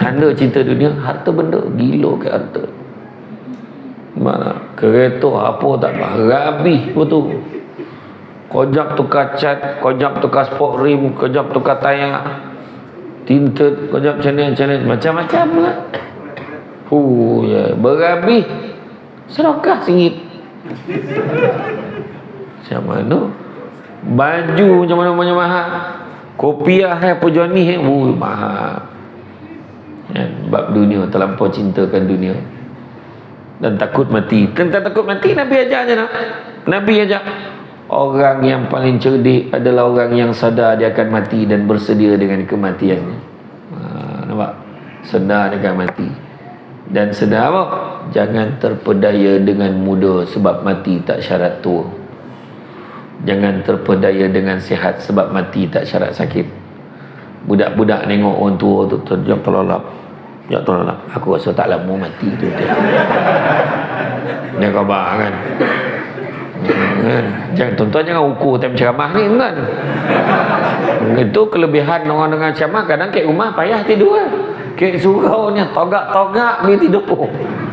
tanda cinta dunia, harta benda, gila ke harta. Mana kereta apa tak habis betul. Kojap tukar cat, kojap tukar sport rim, kojap tukar tayar, tinted, kojap channel macam-macam lah. Ya, berhabis. Sedekah singit. Macam mana? Baju macam mana banyak mahal. Kopiah pujuan ni mahal. Bab dunia, terlampau cintakan dunia dan takut mati. Tentang takut mati, Nabi ajar je nak. Nabi ajar orang yang paling cerdik adalah orang yang sadar dia akan mati dan bersedia dengan kematiannya. Nampak? Sedar dia akan mati. Dan sedar apa? Jangan terpedaya dengan muda, sebab mati tak syarat tua. Jangan terpedaya dengan sihat, sebab mati tak syarat sakit. Budak-budak tengok orang tua tu, jangan terlelap. Ya tolonglah, aku rasa tak lama mati tu. Dia khabar kan. Jangan tuan-tuan jangan ukur time ceramah ni kan. Itu kelebihan orang dengan ceramah, kadang kat rumah payah tidur kan. Kat surau ni togak-togak ni tidur.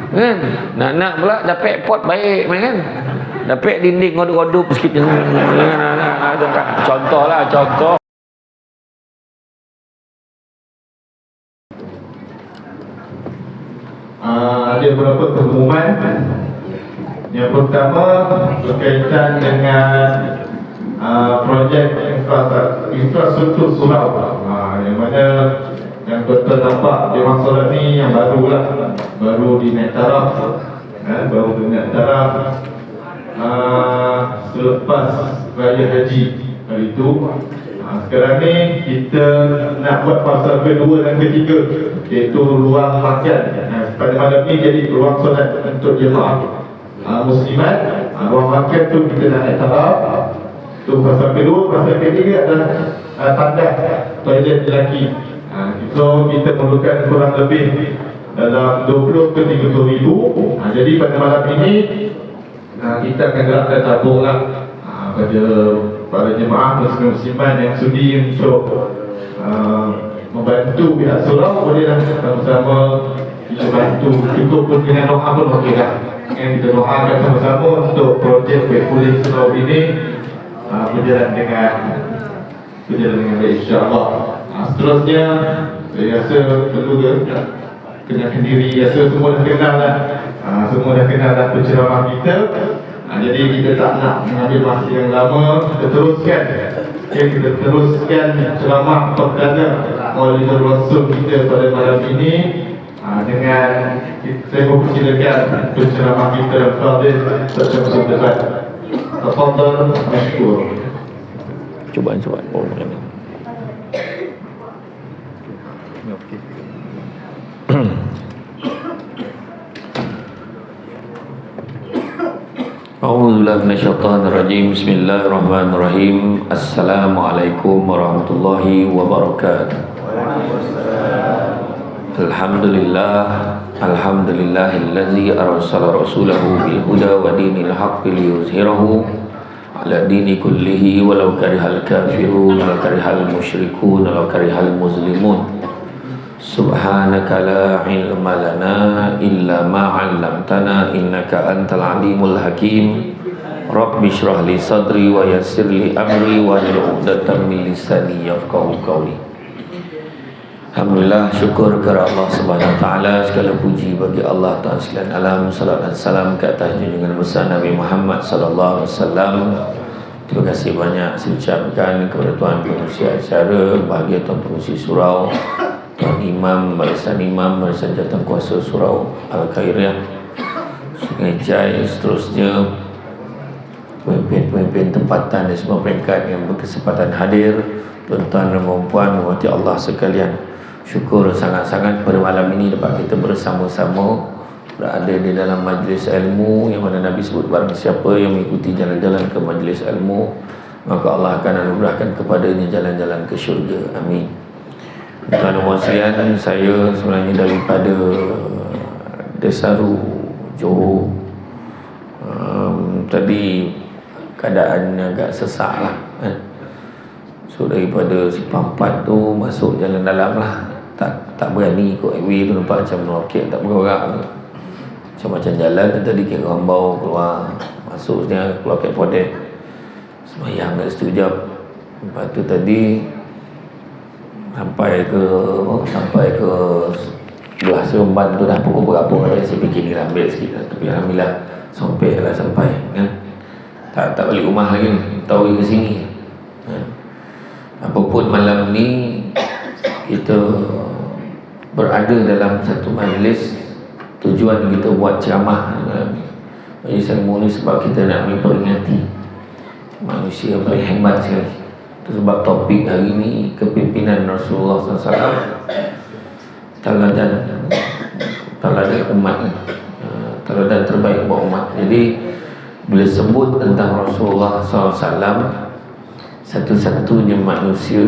Kan? Nak pula dapat pot baik kan. Dapat dinding godup-godup sikit. Contoh. Ada beberapa pengumuman. Yang pertama berkaitan dengan projek infrastruktur surau, yang mana yang betul nampak di Masalah ni yang baru di naik taraf, selepas Raya Haji hari itu. Sekarang ni kita nak buat fasa kedua dan ketiga, iaitu ruang makan. Pada malam ni jadi ruang solat untuk jemaah muslimat. Ruang makan tu kita nak naik taraf. Tu fasa kedua. Fasa ketiga adalah tandas toilet lelaki. So kita perlukan kurang lebih dalam 20 ke 30 ribu. Jadi pada malam ini kita akan gerakkan tabung lah pada para jemaah muslimat yang sudi untuk membantu pihak surau. Bolehlah sama-sama kita bantu, cukup pun dengan doa pun okey lah. Kita doakan sama-sama untuk projek pulih surau ini berjalan dengan baik, insya-Allah. Seterusnya saya rasa perlu kenalkan diri. Rasa semua dah kenal lah. Semua dah kenal dah penceramah kita. Jadi kita tak nak mengambil masa yang lama. Kita teruskan ceramah perdana Maulidul Rasul kita pada malam ini dengan saya mempersilakan penceramah kita Fadil Dr. Muhammad. Tafadhal mashkur. Cuba. A'udzubillahi minasyaitonir rajim. Bismillahirrahmanirrahim. Assalamualaikum warahmatullahi wabarakatuh. Alhamdulillahillazi arsala rasulahu bil huda wa dinil haqqi liyuzhirahu ala dini kullihi walau karihal kafirun wa karihal musyrikun wa karihal muslimun. Subhanaka la ilma lana illa ma 'allamtana innaka antal alimul hakim. Rabbi shrah li sadri wa yassir li amri wa hlul 'uqdatam min lisani yafqahu qawli. Alhamdulillah, syukur kepada Allah Subhanahu wa taala, segala puji bagi Allah Ta'ala sekalian alam. Salat dan salam ke atas junjungan besar Nabi Muhammad sallallahu alaihi wasallam. Terima kasih banyak saya ucapkan kepada tuan pengurusi acara, bahagia tuan pengurusi surau, Tuan Imam, Barisan Jawatankuasa Surau Al-Khairiyah Sungai Jai, seterusnya pemimpin-pemimpin tempatan dan semua peringkat yang berkesempatan hadir, tuan-tuan dan puan-puan rahmati Allah sekalian. Syukur sangat-sangat pada malam ini dapat kita bersama-sama berada di dalam majlis ilmu, yang mana Nabi sebut barang siapa yang mengikuti jalan-jalan ke majlis ilmu, maka Allah akan anugerahkan kepadanya jalan-jalan ke syurga. Amin. Tuan dan puan sekalian, saya sebenarnya daripada Desaru, Johor. Tadi keadaan agak sesak lah So daripada Simpang 4 tu masuk jalan dalam lah, tak tak berani ikut highway tu, nampak macam roket tak bergerak. Macam jalan tu tadi kira orang bau keluar, masuk sini keluar kat Podek, sembahyang kat situ jap. Lepas tu tadi sampai ke belah Seremban tu dah pukul berapa kan. Saya fikir ni lambat sikit lah. Tapi alhamdulillah sampai lah, sampai kan. Tak balik rumah lagi ni, tahu ke sini kan. Apapun malam ni kita berada dalam satu majlis, tujuan kita buat ceramah malam ni. Majlis ilmu ni sebab kita nak memperingati manusia yang paling hebat sekali. Itu sebab topik hari ni kepimpinan Rasulullah SAW, teladan umat, teladan terbaik buat umat. Jadi bila sebut tentang Rasulullah SAW, satu-satunya manusia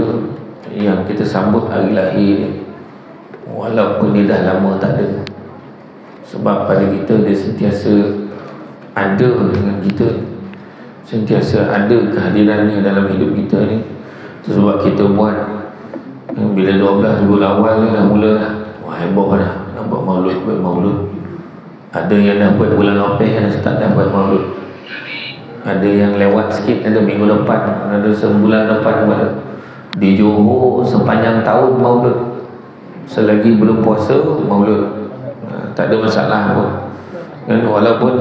yang kita sambut hari lahir dia, walaupun dia dah lama tak ada. Sebab pada kita dia sentiasa ada dengan kita, sentiasa ada kehadirannya dalam hidup kita ni. Itu sebab kita buat bila 12 bulan awal ni dah mula dah, wah heboh dah nak buat maulud. Ada yang dah buat bulan Opeh dah start dah buat maulud. Ada yang lewat sikit, ada minggu depan, ada sebulan depan buat. Di Johor sepanjang tahun maulud, selagi belum puasa maulud. Tak ada masalah pun kan. Walaupun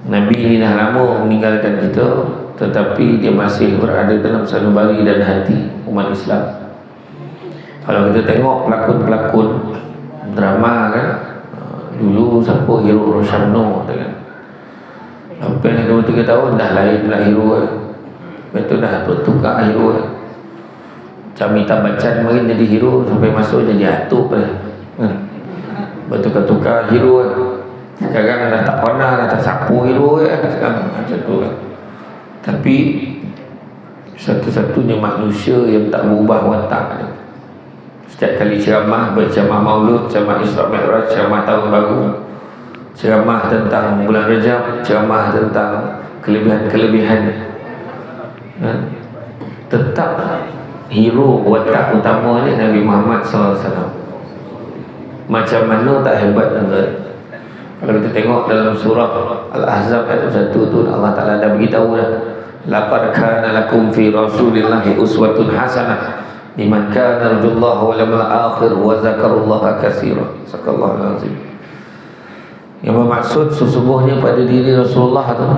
Nabi ni dah lama meninggalkan kita, tetapi dia masih berada dalam sanubari dan hati umat Islam. Kalau kita tengok pelakon-pelakon drama kan, dulu siapa Hero Rosyamno kan, sampai 2-3 tahun dah lain pula hero kan. Lepas tu dah bertukar hero kan. Macam Amitabh Bachchan mungkin jadi hero, sampai masuk jadi atuk lah kan. Bertukar-tukar hero kan. Sekarang dah tak pernah, dah tak sapu hero kan sekarang, macam tu kan. Tapi satu-satunya manusia yang tak berubah watak dia. Setiap kali ceramah, berceramah maulud, ceramah Isra Mi'raj, ceramah tahun baru, ceramah tentang bulan Rajab, ceramah tentang kelebihan-kelebihan kan? Tetap hero watak utamanya Nabi Muhammad SAW. Macam mana tak hebat tuan-tuan. Kalau kita tengok dalam surah Al-Ahzab ayat 1 tu, Allah Ta'ala dah beritahu dah, laqad kana lakum fi rasulillahi uswatun hasanah liman kana yarjullaha wal yawmal akhir wa dzakarallaha katsiran. Sadaqallahul azim. Yang bermaksud sesungguhnya pada diri Rasulullah tu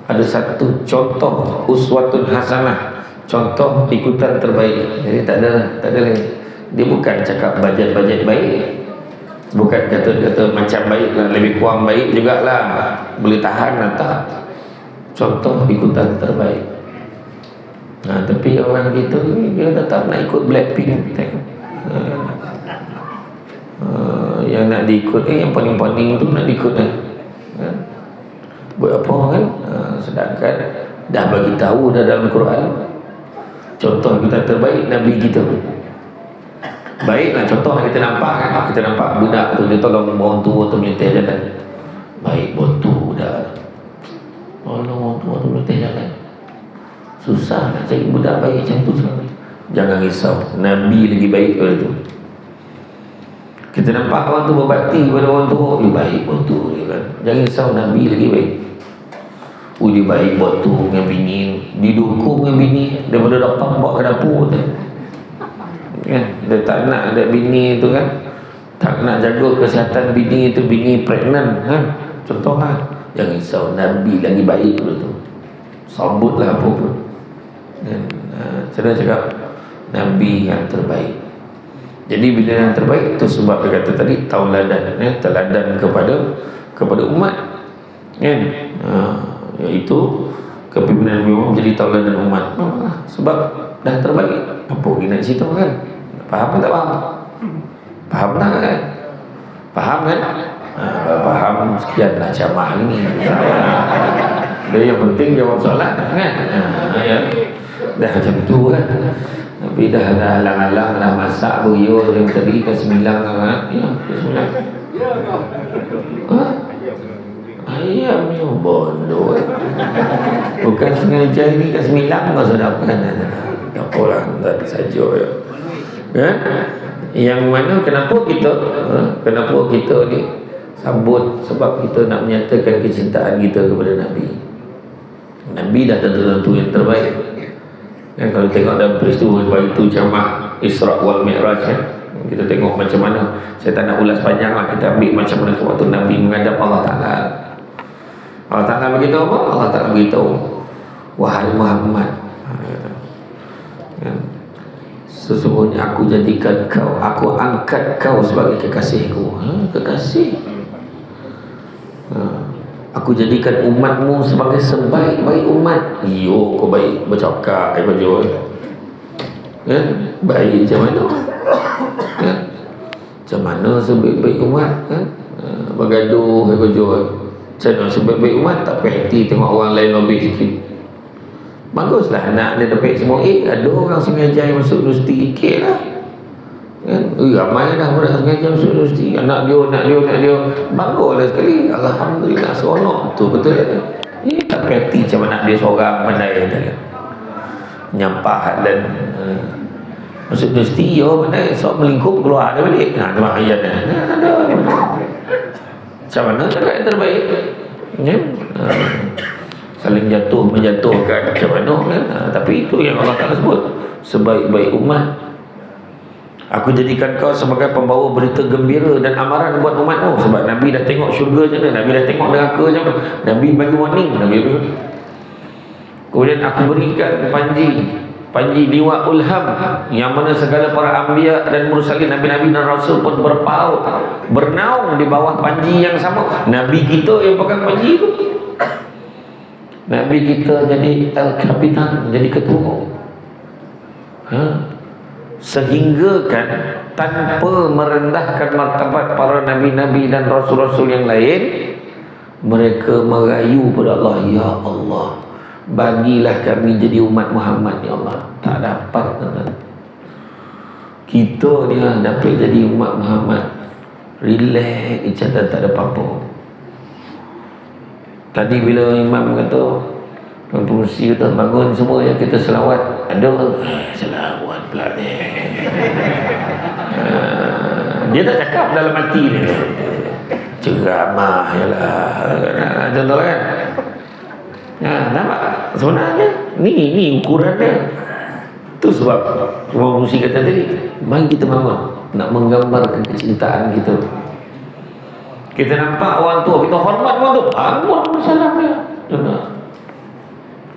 ada satu contoh uswatun hasanah, contoh ikutan terbaik. Jadi tak ada lagi. Dia bukan cakap bajet-bajet baik, bukan kata-kata macam baik lah, lebih kurang baik jugalah, boleh tahan lah, tak. Contoh ikutan terbaik. Nah, tapi orang kita ni dia tetap nak ikut Blackpink. Yang nak diikut yang paling-paling tu nak diikut kan. Buat apa kan? Sedangkan dah bagi tahu dah dalam Quran contoh kita terbaik Nabi kita. Baiklah contoh yang kita nampak kan. Kita nampak budak tu dia tolong orang tua tu melintas jalan. Baik bantu budak. Tolong orang tua tu melintas jalan. Susah nak cari budak baik macam tu sekarang. Jangan risau, Nabi lagi baik daripada tu. Kita nampak orang tu berbakti kepada orang tua, baik buat tu dia kan. Jangan risau, Nabi lagi baik. Dia baik buat tu dengan bini, didukung dengan bini daripada dapat bawa ke dapur tu kan. Dia tak nak ada bini tu kan, tak nak jaga kesihatan bini tu, bini pregnant kan, contoh kan. Jangan risau, Nabi lagi baik daripada tu. Sambutlah apa pun kan. Saya cakap Nabi yang terbaik. Jadi bila yang terbaik tu sebab dia kata tadi tauladan, teladan kepada umat kan. Iaitu kepimpinan Nabi Muhammad menjadi tauladan umat. Sebab dah terbaik. Apa lagi nak cerita kan? Faham tak faham? Faham tak kan? Faham kan? Faham, sekianlah ceramah ini. Dia yang penting jawab soalan kan. Ya. Dah macam tu kan. Tapi dah halang-halang dah masak beriur yang tadi ke 9 kan. Ya, ke 9. Ayam ni bodoh. Bukan sengaja ini ke 9 kau sudah kan. Tak apalah, tak saja ya. Kan? Yang mana kenapa kita ni sambut, sebab kita nak menyatakan kecintaan kita kepada Nabi. Nabi dah tentu-tentu yang terbaik. Kan kalau tengok dalam peristiwa itu jamaah Isra wal Mi'raj kan, kita tengok macam mana. Saya tak nak ulas panjang lah, kita ambil macam mana waktu Nabi menghadap Allah Ta'ala. Allah Ta'ala beritahu apa? Allah Ta'ala beritahu, wahai Muhammad, kan, sesungguhnya aku jadikan kau, aku angkat kau sebagai kekasihku. Kekasih. Aku jadikan umatmu sebagai sebaik-baik umat. Iyo, kau baik bercakap, baju kan? Baik macam mana? Kan? Macam mana sebaik-baik umat kan? Bergaduh, baju macam mana sebaik-baik umat? Tak perhati tengok orang lain lebih sikit. Baguslah anak dia dapat semua ada orang sengaja masuk universiti sikit lah kan? Ramai dah budak sengaja masuk universiti, anak dia baguslah sekali, alhamdulillah, seronok tu betul. Tak perhati macam anak dia seorang pandai nyampah dan masuk universiti pandai, so melingkup keluar dia balik. Dia ayat ada macam mana cakap yang terbaik kan? Saling jatuh menjatuhkan macam mana kan? Tapi itu yang Allah Ta'ala sebut sebaik-baik umat. Aku jadikan kau sebagai pembawa berita gembira dan amaran buat umatmu. Sebab Nabi dah tengok syurga macam mana, Nabi dah tengok neraka macam mana, Nabi bagi warning. Kemudian aku berikan panji liwa ulham, yang mana segala para anbiya dan mursalin, nabi-nabi dan rasul pun berpaut, bernaung di bawah panji yang sama. Nabi kita yang pegang panji itu, Nabi kita jadi al-kapitan, jadi ketua. Sehingga kan tanpa merendahkan martabat para nabi-nabi dan rasul-rasul yang lain, mereka merayu pada Allah, ya Allah, bagilah kami jadi umat Muhammad ya Allah. Tak dapat kita ni dapat jadi umat Muhammad, relax je, tak ada apa-apa. Tadi bila imam kata, tuan pengurusi kata bangun semua ya kita selawat, ada selawat pula ni. Dia tak cakap dalam hati dia, ceramah je lah, contoh kan. Nampak sebenarnya ni ukuran dia. Tu sebab tuan pengurusi kata tadi, mari kita bangun nak menggambarkan kecintaan kita. Kita nampak orang tua, kita hormat orang tua, bangun salam dia.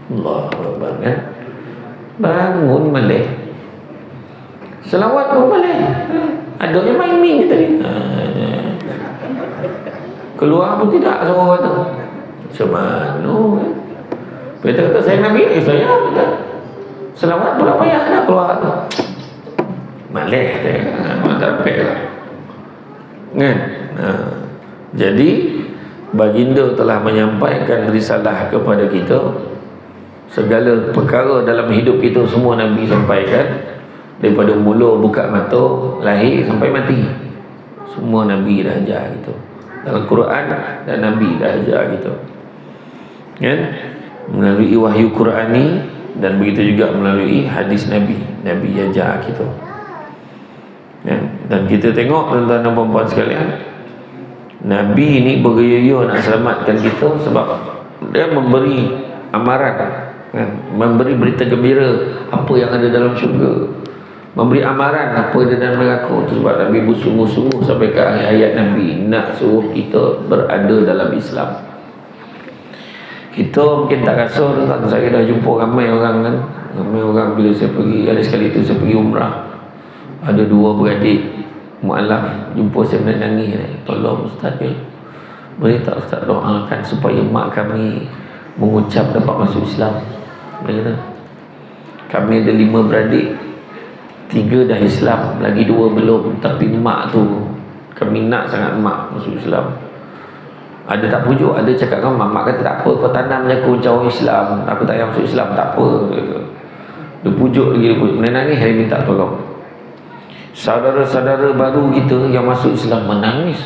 Allahu Akbar kan? Bangun balik, selawat pun balik. Ada yang main kita ni. Keluar pun tidak suara tu. Macam mana kan? Kita kata saya Nabi, saya kata selawat pula payah nak keluar tu. Balik dia. Tak dapat lah kan? Jadi baginda telah menyampaikan risalah kepada kita. Segala perkara dalam hidup kita semua Nabi sampaikan, daripada mula buka mata lahir sampai mati, semua Nabi dah ajar kita dalam Quran, dan Nabi dah ajar kita kan, melalui wahyu Qurani, dan begitu juga melalui hadis Nabi. Nabi ajar kita kan? Dan kita tengok tuan-tuan dan puan-puan sekalian, Nabi ni bergaya nak selamatkan kita sebab dia memberi amaran kan? Memberi berita gembira apa yang ada dalam syurga, memberi amaran apa yang ada dalam neraka. Itu sebab Nabi bersungguh-sungguh sampai ke akhir hayat Nabi nak suruh kita berada dalam Islam. Kita mungkin tak rasa tuan, saya dah jumpa ramai orang kan, ramai orang bila saya pergi, ada sekali tu saya pergi umrah, ada dua beradik mu'alaf jumpa saya menangis, tolong Ustaz ya, beritahu Ustaz doakan supaya mak kami mengucap dapat masuk Islam. Dia kata kami ada 5 beradik, 3 dah Islam, lagi 2 belum, tapi mak tu kami nak sangat mak masuk Islam. Ada tak pujuk, ada cakap kan mak kata tak apa, kau tanam je aku macam orang Islam, aku tak payah masuk Islam, tak apa. Dia pujuk lagi, dia menangis, dia minta tolong. Saudara-saudara baru kita yang masuk Islam menangis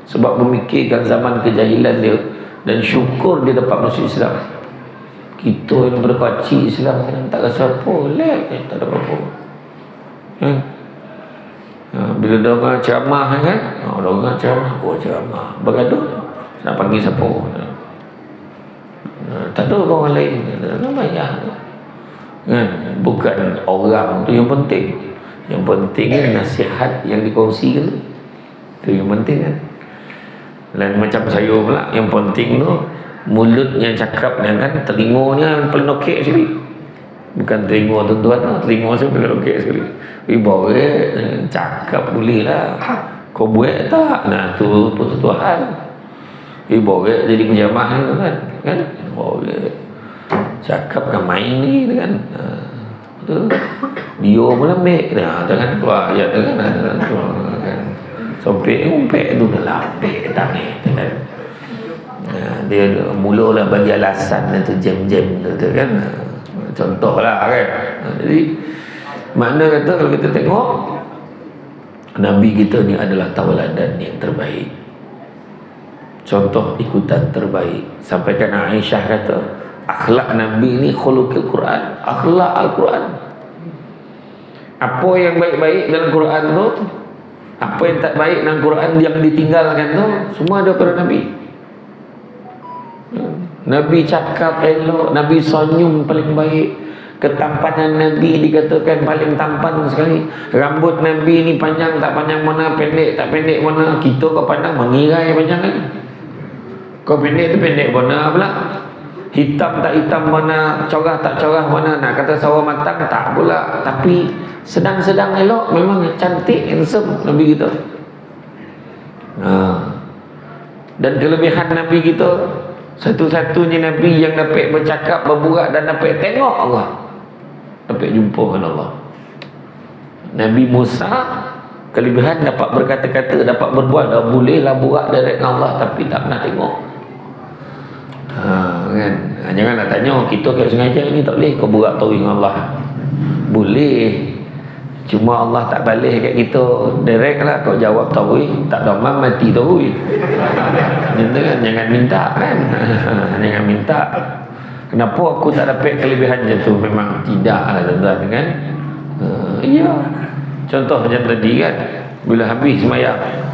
sebab memikirkan zaman kejahilan dia dan syukur dia dapat masuk Islam. Kita yang berkacik Islam tak rasa apa, tak ada apa-apa. Bila dengar ceramah kan, dengar ceramah, ceramah bergaduh, nak panggil siapa? Tak ada orang lain, tak payah kan. Bukan orang tu yang penting. Yang penting kan nasihat yang dikongsikan tu yang penting kan. Lain macam saya pula, yang penting tu mulutnya cakapnya kan, telinganya paling okey sekali. Bukan telinga tuan-tuan lah, telinga saya paling okey sekali. Boleh cakap boleh lah, kau buat tak? Nah tu hal. Boleh jadi penjamah ni kan? Boleh cakap kan main ni kan. Betul. Dia pun lembek dah, jangan keluar ayat kan. Sampai umpet tu dah lembek tak ni kan. Dia mulalah bagi alasan tu jam-jam tu kan. Contohlah kan. Jadi makna kata kalau kita tengok Nabi kita ni adalah tauladan yang terbaik, contoh ikutan terbaik. Sampaikan Aisyah kata akhlak Nabi ni khuluqul Quran, akhlak Al-Quran. Apa yang baik-baik dalam Quran tu, apa yang tak baik dalam Quran yang ditinggalkan tu, semua ada pada Nabi. Nabi cakap elok, Nabi senyum paling baik, ketampanan Nabi dikatakan paling tampan sekali. Rambut Nabi ni panjang tak panjang mana, pendek tak pendek mana. Kita kau pandang mengirai panjang kan. Kau pendek tu pendek mana pula, hitam tak hitam mana, corah tak corah mana. Nak kata sawo matang tak pula, tapi sedang-sedang elok, memang cantik, handsome Nabi kita. Dan kelebihan Nabi kita, satu-satunya Nabi yang dapat bercakap, berbuat dan dapat tengok Allah, dapat jumpa dengan Allah. Nabi Musa kelebihan dapat berkata-kata, dapat berbuat, dah bolehlah buat direct dengan Allah, tapi tak pernah tengok. Kan? Janganlah tanya kita kat sengaja ni tak boleh kau buat tahu dengan Allah. Boleh, cuma Allah tak balik kat kita direct lah. Kau jawab tahu, tak domam mati tahu. Kan? Jangan minta kan. Jangan minta. Kenapa aku tak dapat kelebihan macam tu? Memang tidak lah tuan-tuan kan. Iya. Contoh macam tadi kan, bila habis sembahyang,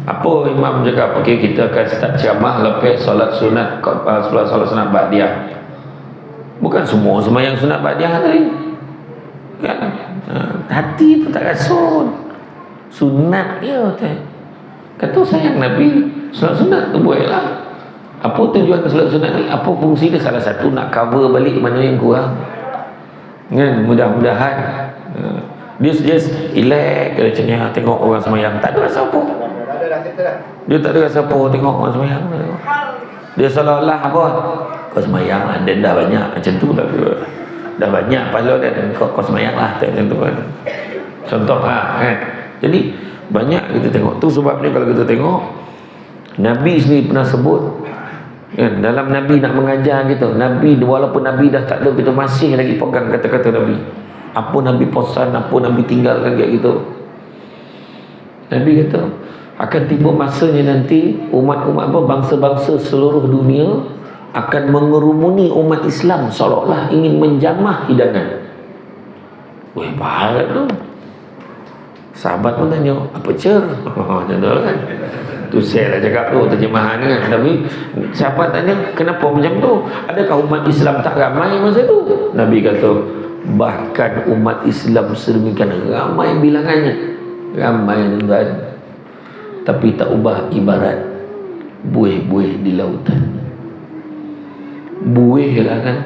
apa imam cakap, okey kita akan start ceramah lepas solat sunat, solat sunat ba'diyah. Bukan semua sembahyang sunat ba'diyah tadi kan. Hati tu tak rasul sunat dia kata sayang Nabi, solat sunat tu buatlah. Apa tujuan solat sunat ni, apa fungsi dia? Salah satu nak cover balik mana yang kurang kan. Mudah-mudahan dia relax macamnya, tengok orang sembahyang tak ada rasa apa. Dia tak ada rasa apa tengok orang sembahyang. Dia seolah-olah apa, kau sembahyang lah, dan dah banyak macam tu lah. Dah banyak pahala dan kau sembahyang lah, macam tu kan. Contoh lah kan. Jadi banyak kita tengok tu. Sebabnya kalau kita tengok Nabi sendiri pernah sebut kan, dalam Nabi nak mengajar kita, Nabi walaupun Nabi dah tak ada, kita masih lagi pegang kata-kata Nabi. Apa Nabi pesan, apa Nabi tinggalkan kat kita. Nabi kata akan tiba masanya nanti umat-umat bangsa-bangsa seluruh dunia akan mengerumuni umat Islam seolah-olah ingin menjamah hidangan. Weh, baik tu. Sahabat pun tanya, apa cer? Contoh kan. Tu saya lah cakap tu, terjemahan kan. Tapi sahabat tanya, kenapa macam tu? Adakah umat Islam tak ramai masa tu? Nabi kata, bahkan umat Islam sedemikian ramai bilangannya. Ramai tuan-tuan. Tapi tak ubah ibarat buih-buih di lautan. Buih lah kan.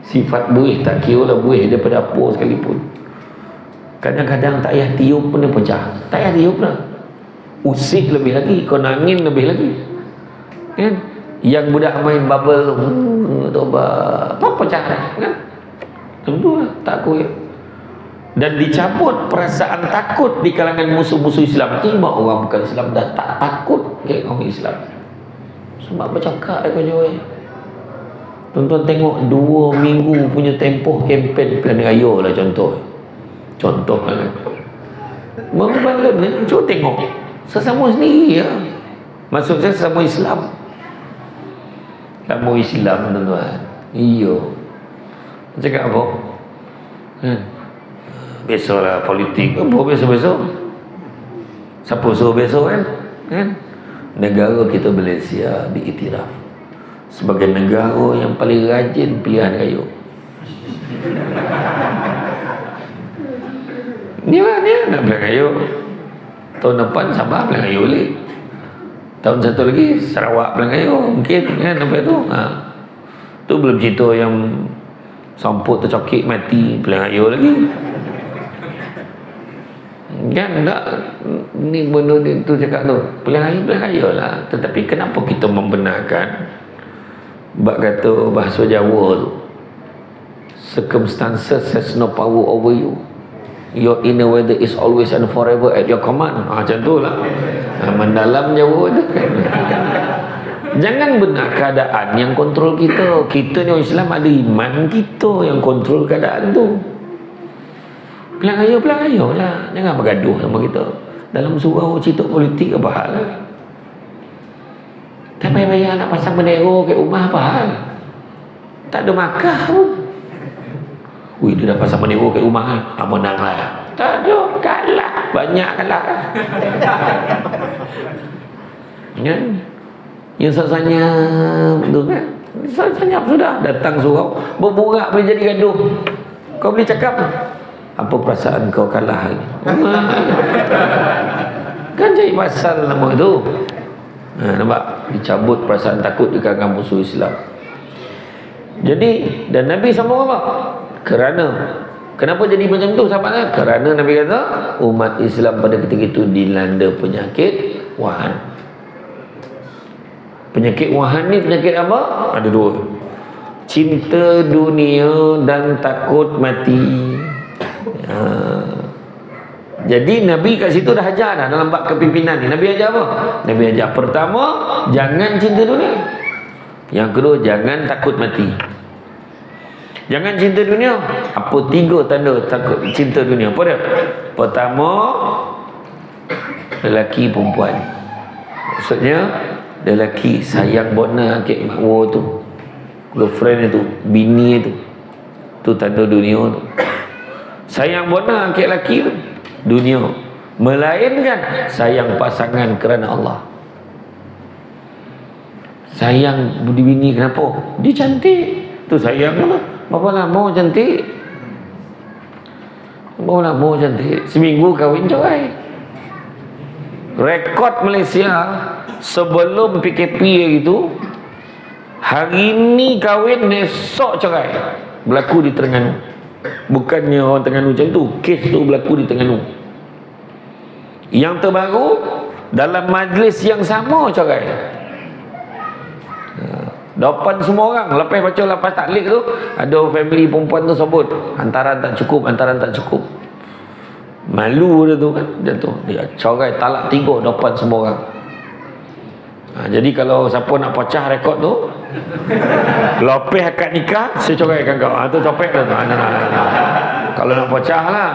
Sifat buih tak kira lah buih daripada apa sekalipun. Kadang-kadang tak payah tiup pun dia pecah. Tak payah tiup lah. Usik lebih lagi, kau angin lebih lagi kan. Yang budak main bubble apa pecah kan. Tentu lah, tak kuat. Dan dicabut perasaan takut di kalangan musuh-musuh Islam. Tiba orang bukan Islam dah tak takut ke orang Islam. Sebab bercakap kau jual. Tuan-tuan tengok 2 minggu punya tempoh kempen pilihan raya lah contoh lah kan. Membalon ni, cuba tengok sesama sendiri ya. Maksud saya sesama Islam. Sesama Islam tuan-tuan. Iya. Cakap apa? Biasalah politik. Apa biasa-biasa? Siapa suruh besok kan? Negara kita Malaysia diiktiraf sebagai negara yang paling rajin pilihan raya. Ni nak pilihan raya. Tahun depan Sabah pilihan raya balik. Tahun satu lagi Sarawak pilihan raya mungkin kan, sampai tu. Tu belum cerita yang samput tercokik mati pilihan raya lagi. Kan tak, ni benda dia tu cakap tu pilihan raya lah. Tetapi kenapa kita membenarkan bak kata bahasa Jawa tu, circumstances has no power over you, your inner weather is always and forever at your command. Macam tu lah mendalam Jawa tu kan. Jangan benar keadaan yang kontrol kita. Kita ni orang Islam ada iman kita yang kontrol keadaan tu. Pilihan raya lah. Jangan bergaduh sama kita. Dalam surau cerita politik apa hal lah. Tak payah nak pasang bendera kat rumah apa hal. Tak ada makah pun. Wih, dia dah pasang bendera kat rumah menang lah. Tak ada, kalah. Banyak kalah. Kan? Yang sasanya tu kan. Sasanya sudah datang surau. Berborak boleh jadi gaduh. Kau boleh cakap apa perasaan kau kalah ni? Kan jadi pasal nama tu. Nampak? Dicabut perasaan takut di kalangan musuh Islam. Jadi, dan Nabi sama apa? Kenapa jadi macam tu sahabatnya? Kerana Nabi kata umat Islam pada ketika itu dilanda penyakit wahan. Penyakit wahan ni penyakit apa? Ada dua. Cinta dunia dan takut mati. Jadi Nabi kat situ dah ajar dah dalam bab kepimpinan ni. Nabi ajar apa? Nabi ajar pertama, jangan cinta dunia. Yang kedua, jangan takut mati. Jangan cinta dunia. Apa tiga tanda takut cinta dunia? Apa dia? Pertama, lelaki perempuan. Maksudnya lelaki sayang bona kek makwa tu, girlfriend itu, bini itu. Tu tanda dunia tu. Sayang bona kek lelaki tu, dunia. Melainkan sayang pasangan kerana Allah. Sayang bini kenapa? Dia cantik. Tu sayang apa? Berapa lama cantik? Berapa lama cantik? Seminggu kahwin cerai. Rekod Malaysia sebelum PKP itu, hari ni kahwin, esok cerai. Berlaku di Terengganu. Bukannya orang Terengganu macam tu, kes tu berlaku di Terengganu. Yang terbaru, dalam majlis yang sama cerai. Depan semua orang, lepas baca lepas taklid tu, ada family perempuan tu sebut hantaran tak cukup. Malu dia tu kan, dia cerai talak 3 depan semua orang. Jadi kalau siapa nak pecah rekod tu, lepas akad nikah, saya ceraikan kau. Tu topik tu. Kalau nak pecah lah.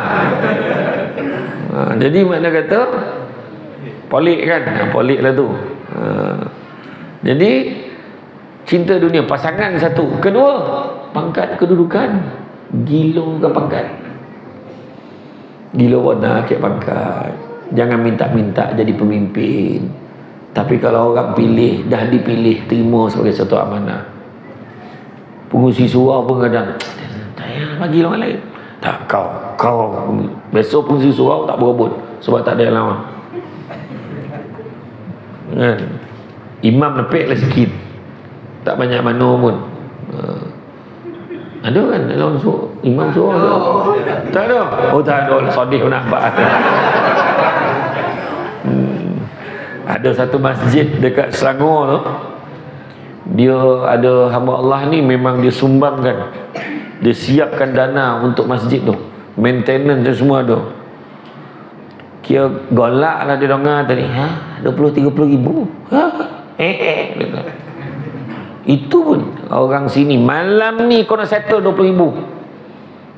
Jadi makna kata pelik kan, pelik lah tu. Jadi cinta dunia, pasangan satu. Kedua, pangkat kedudukan. Gila ke pangkat? Gila warna ke pangkat. Jangan minta-minta jadi pemimpin. Tapi kalau orang pilih, dah dipilih, terima sebagai satu amanah. Pengurusi surau pun kadang, saya bagi orang lain. Tak, kau besok pengurusi surau tak berebut sebab tak ada yang lawan. Kan? Imam nepek lah sikit, tak banyak mana pun. Ada kan dalam imam surau tu? Tak ada. Oh tak ada. Sodih nak nampak. Ada satu masjid dekat Selangor tu, dia ada hamba Allah ni, memang dia sumbangkan, dia siapkan dana untuk masjid tu, maintenance tu semua ada. Kira golak lah dia dengar tadi, 20-30 ribu. Itu pun orang sini malam ni kau nak settle 20 ribu.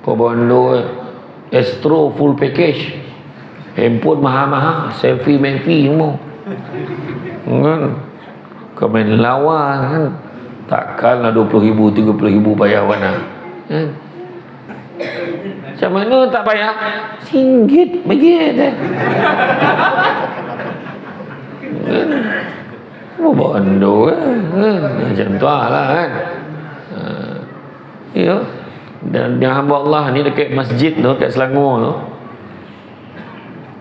Kau bondo Astro full package, handphone mahal-mahal, selfie menfi semua kan. Kau main lawan kan, takkanlah 20 ribu 30 ribu payah mana kan. Macam mana tak payah? RM1 bagi bondo kan. Macam tu lah kan. Ya. Dan yang hamba Allah ni dekat masjid tu, kat Selangor tu,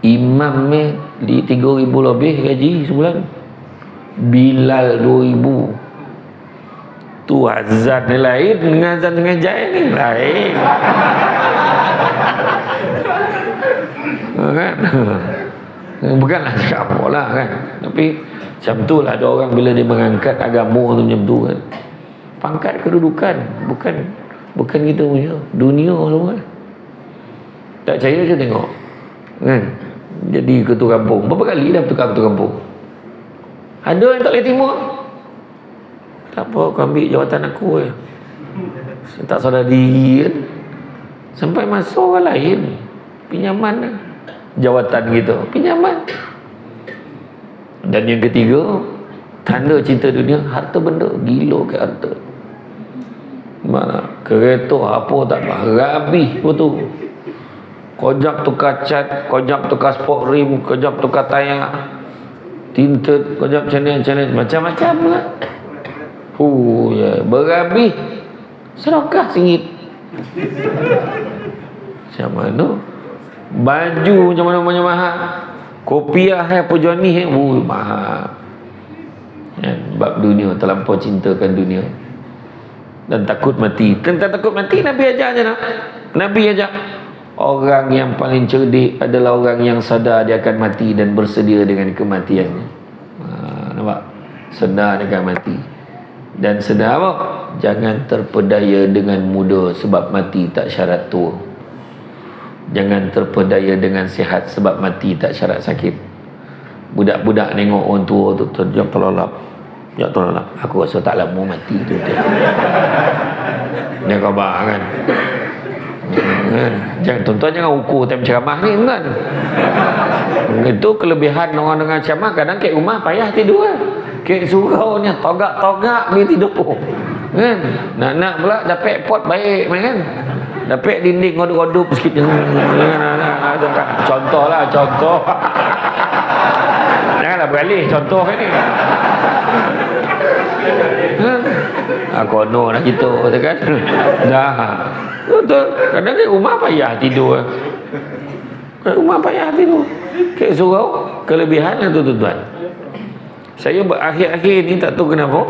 imam ni di 3,000 lebih gaji sebulan. Bilal 2,000. Tu azan ni lain dengan azan tengah jaya ni lain. Kan? Bukanlah cakap apa lah kan. Tapi macam tu lah ada orang bila dia mengangkat agama tu macam tu kan. Pangkat kedudukan, bukan kita punya dunia semua. Tak percaya je tengok kan. Jadi ketua kampung berapa kali dah tukar ketua kampung. Ada yang tak boleh terima. Tak apa, kau ambil jawatan aku je. Tak sadar diri kan. Sampai masuk orang lain pinjaman lah. Jawatan gitu, pinjaman. Dan yang ketiga, tanda cinta dunia, harta benda. Gila ke harta. Mana kereta apa tak habis pun tu. Kojap tukar cat, kojap tukar sport rim, kojap tukar tayar, tinted, kojap channel macam-macam lah. Ya, berhabis sedekah RM1. Macam mana? Baju macam mana mahal. Kopiah apa Johnny mahal. Bab dunia, terlampau cintakan dunia dan takut mati. Tentang takut mati Nabi ajar je nak. Nabi ajar orang yang paling cerdik adalah orang yang sadar dia akan mati dan bersedia dengan kematiannya. Nampak? Sedar dia akan mati. Dan sedar apa? Jangan terpedaya dengan muda sebab mati tak syarat tua. Jangan terpedaya dengan sihat sebab mati tak syarat sakit. Budak-budak tengok orang tua tu terjak terlelap. Ya tolonglah, aku rasa tak lama mati tu. Dia khabar kan. Jangan tuan-tuan jangan ukur time ceramah ni kan. Itu kelebihan orang dengan ceramah, kadang kat rumah payah tidur kan. Kat surau ni togak-togak dia tidur kan. Nak pula dapat pot baik kan. Dapat dinding godup-godup sikit. Contoh. Janganlah beralih contoh kan ni. Kono lah gitu kan. Dah. Betul. Kadang kat rumah payah tidur. Kat rumah payah tidur. Kat surau kelebihan tu tuan-tuan. Saya berakhir-akhir ni tak tahu kenapa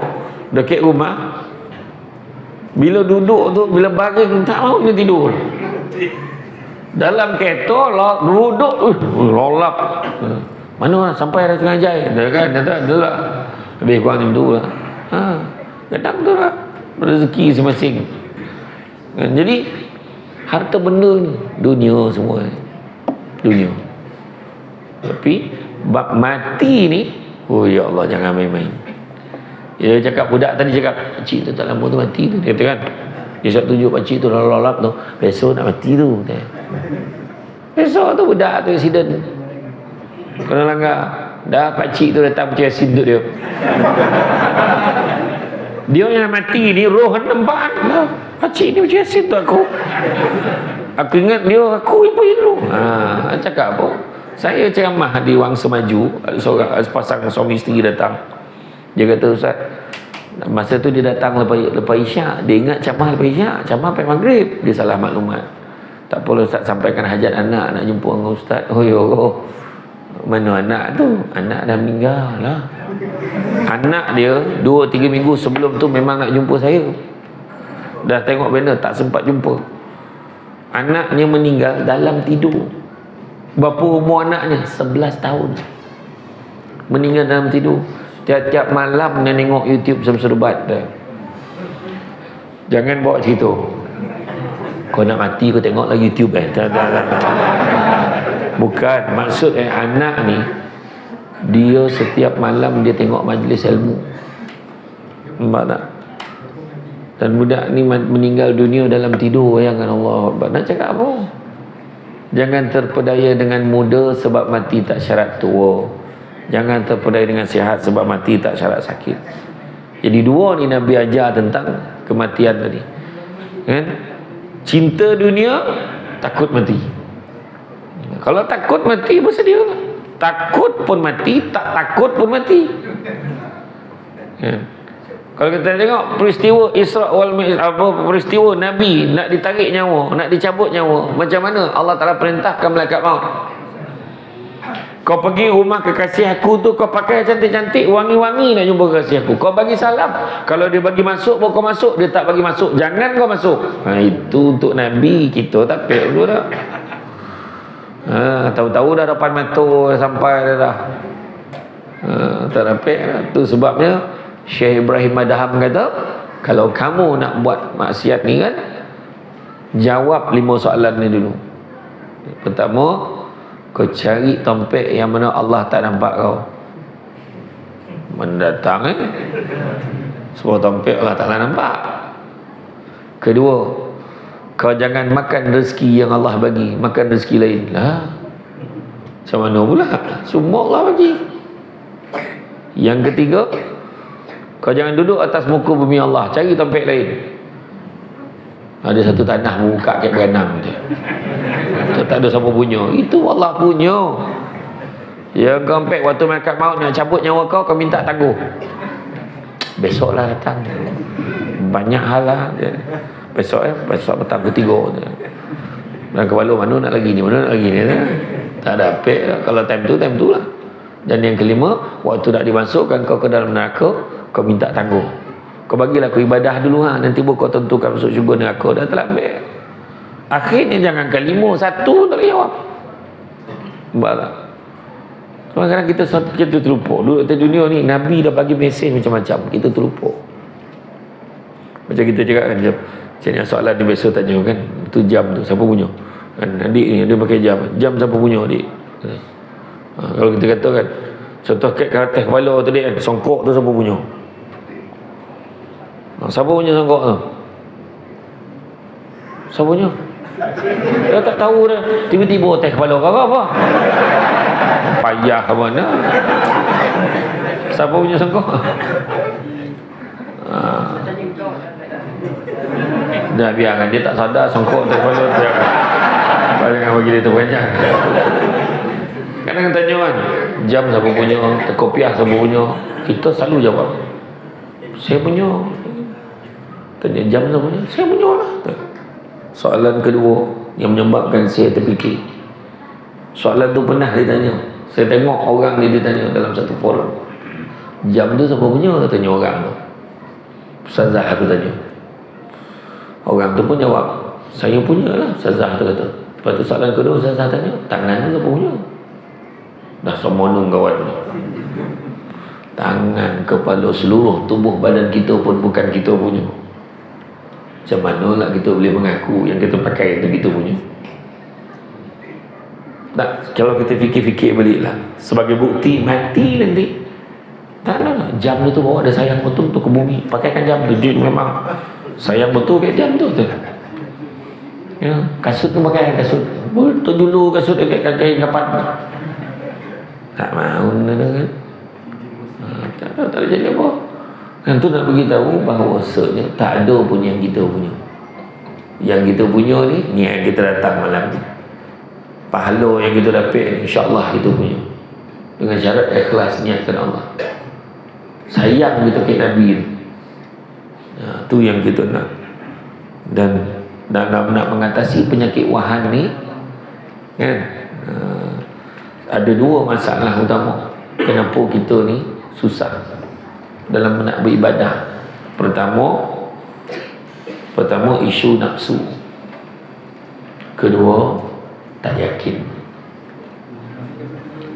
dekat rumah bila duduk tu, bila baring tak mau dia tidur. Dalam kereta duduk lolap. Mana sampai dah tengah jaya dah kan, dah lah. Lebih kurang macam tu lah. Kadang tu lah rezeki masing-masing. Jadi harta benda ni dunia semua. Dunia. Tapi bab mati ni, oh ya Allah, jangan main-main. Dia cakap, budak tadi cakap, pakcik tu tak lama tu mati tu. Dia kata kan, dia cakap tunjuk pakcik tu lolap tu, besok nak mati tu. Besok tu budak tu accident, kena langgar. Dah pakcik tu datang macam accident dia. Dia yang mati ni roh nampak lah. Pakcik ni macam accident aku. Aku ingat dia, aku yang pergi dulu. Cakap apa? Saya ceramah di Wangsa Maju, seorang sepasang suami isteri datang. Dia kata, Ustaz, masa tu dia datang lepas isyak, dia ingat ceramah lepas isyak, ceramah sampai maghrib, dia salah maklumat. Tak apa Ustaz, sampaikan hajat anak nak jumpa dengan Ustaz. Mana anak tu? Anak dah meninggal lah. Anak dia 2-3 minggu sebelum tu memang nak jumpa saya. Dah tengok banner, tak sempat jumpa. Anaknya meninggal dalam tidur. Berapa umur anaknya? 11 tahun. Meninggal dalam tidur. Tiap-tiap malam dia tengok YouTube serbat dah. Jangan bawa cerita, kau nak mati kau tengok lagi YouTube tak. Bukan, maksud anak ni, dia setiap malam dia tengok majlis ilmu. Nampak tak? Dan budak ni meninggal dunia dalam tidur. Bayangkan Allah. Nak cakap apa? Jangan terpedaya dengan muda sebab mati tak syarat tua. Jangan terpedaya dengan sihat sebab mati tak syarat sakit. Jadi dua ni Nabi ajar tentang kematian tadi. Kan? Cinta dunia, takut mati. Kalau takut mati, bersedia. Takut pun mati, tak takut pun mati. Ya. Kalau kita tengok peristiwa Isra wal Mi'raj, peristiwa Nabi nak ditarik nyawa, nak dicabut nyawa, macam mana Allah Taala perintahkan malaikat maut. Kau pergi rumah kekasih aku tu, kau pakai cantik-cantik, wangi-wangi nak jumpa kekasih aku. Kau bagi salam. Kalau dia bagi masuk, kau masuk. Dia tak bagi masuk, jangan kau masuk. Itu untuk Nabi. Kita tak payah dulu dah. Tahu-tahu dah depan mata sampai dah. Tak dapat lah. Itu sebabnya Syekh Ibrahim Madham kata, kalau kamu nak buat maksiat ni kan, jawab 5 soalan ni dulu. Pertama, kau cari tompek yang mana Allah tak nampak kau. Mendatang semua tompek Allah tak nampak. Kedua, kau jangan makan rezeki yang Allah bagi, makan rezeki lain lah. Macam mana pula? Semua Allah bagi. Yang ketiga, kau jangan duduk atas muka bumi Allah, cari tempat lain. Ada satu tanah buka kat beranam dia. Tak ada siapa punya. Itu Allah punya. Yang keempat, waktu malaikat maut nak cabut nyawa kau, kau minta tangguh. Besoklah datang. Banyak hal lah. Besok petang ketiga. Dan kepala mana nak lagi ni, mana nak lagi ni. Tak ada apa lah. Kalau time tu lah. Dan yang kelima, waktu nak dimasukkan kau ke dalam neraka, kau minta tangguh. Kau bagilah aku ibadah dulu nanti kau tentukan masuk syurga neraka. Dah terlambat. Akhirnya jangan kelima, satu tak boleh jawab. Baiklah. Kadang-kadang kita terlupa. Duduk atas dunia ni, Nabi dah bagi mesej macam-macam, kita terlupa. Macam kita cakap kan, macam ni soalan dia biasa tanya kan, tu jam tu siapa punya kan, adik ni dia pakai jam siapa punya adik. Kalau kita kata kan, contoh kat atas kepala tadi kan, songkok tu siapa punya? Siapa punya songkok tu? Siapa punya? Dia tak tahu dah. Tiba-tiba atas kepala kau apa? Payah mana? Siapa punya songkok? Dah biarkan, dia tak sadar songkok atas kepala dia. Jangan bagi dia terpanjang. Kadang-kadang tanya kan, jam siapa punya, kopiah siapa punya, kita selalu jawab saya punya. Tanya jam siapa punya, saya punya lah. Soalan kedua yang menyebabkan saya terfikir, soalan tu pernah ditanya, saya tengok orang ni ditanya dalam satu forum, jam tu siapa punya, tanya orang tu. Ustazah aku tanya, orang tu pun jawab saya punya lah, Ustazah tu kata. Lepas tu soalan kedua Ustazah tanya, tangan tu siapa punya? Dah semonong kawan ni. Tangan, kepala, seluruh tubuh badan kita pun bukan kita punya. Macam mana lah kita boleh mengaku yang kita pakai itu kita punya? Tak, kalau kita fikir-fikir balik lah, sebagai bukti mati nanti. Tak lah, jam tu bawa ada sayang betul tu ke bumi, pakaikan jam tu, dia memang sayang betul kat jam tu. Ya, kasut tu pakai kasut, betul dulu kasut dekat kaki kapan. Tak mahu kan? Tak ada jadi apa. Yang tu nak beritahu bahawasanya tak ada pun yang kita punya. Yang kita punya ni yang kita datang malam ni. Pahala yang kita dapat insya-Allah kita punya. Dengan syarat ikhlas niatkan Allah. Sayang kita ke Nabi ni. Tu yang kita nak. Dan nak mengatasi penyakit wahan ni kan, ada dua masalah utama kenapa kita ni susah dalam nak beribadah. Pertama isu nafsu. Kedua, tak yakin.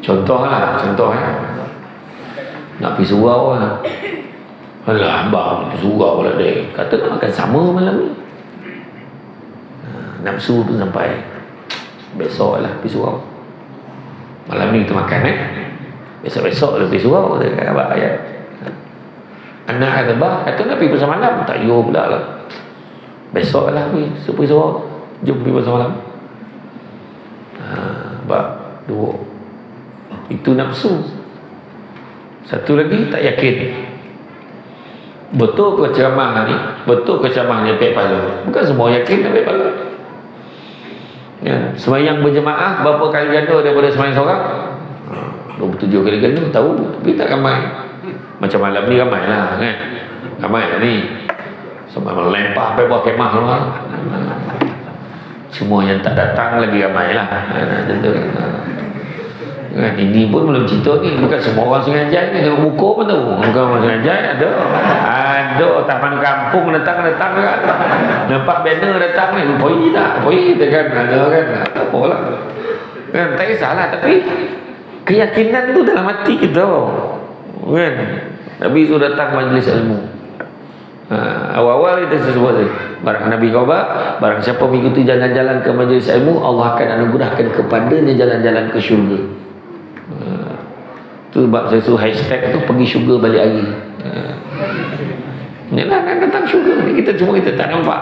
Contoh nak pergi surau lah. Alah abang pergi surau lah dia, kata nak makan sama malam ni. Nafsu pun sampai besok lah pergi surau. Malam ni kita makan besok-besok lah pergi surau. Kata abang ayat, anak kata bah, kata nak pergi pasal malam. Tak yo pula lah, besok lah pergi surau, jom pergi pasal malam. Bab dua itu nafsu. Satu lagi tak yakin. Betul ke ceramah ni, betul ke ceramah ni dapat pahala? Bukan semua yakin dapat pahala. Ya, sembahyang berjemaah berapa kali ganda daripada sembahyang seorang? 27 kali ganda tahu, tapi tak ramai. Macam malam ni ramai lah kan. Ramai lah ni. Semua melempar sampai bawah kemah lah. Semua yang tak datang lagi ramai lah. Tentu. Kan, ini pun belum cerita ni. Bukan semua orang Sungai Jai ni tengok buku pun tahu. Bukan orang Sungai Jai ada taman kampung datang kan. Nampak banner datang ni. Pergi tak? Pergi tak kan? Ada kan? Tak apalah. Kan, tak kisahlah. Tapi keyakinan tu dalam hati kita. Kan? Nabi tu datang majlis ilmu. Awal-awal kita sebut tadi. Barang Nabi kau barang siapa mengikuti jalan-jalan ke majlis ilmu, Allah akan anugerahkan kepadanya jalan-jalan ke syurga. Tu sebab saya suruh hashtag tu pergi syurga balik hari. Yalah kan datang syurga ni kita tak nampak.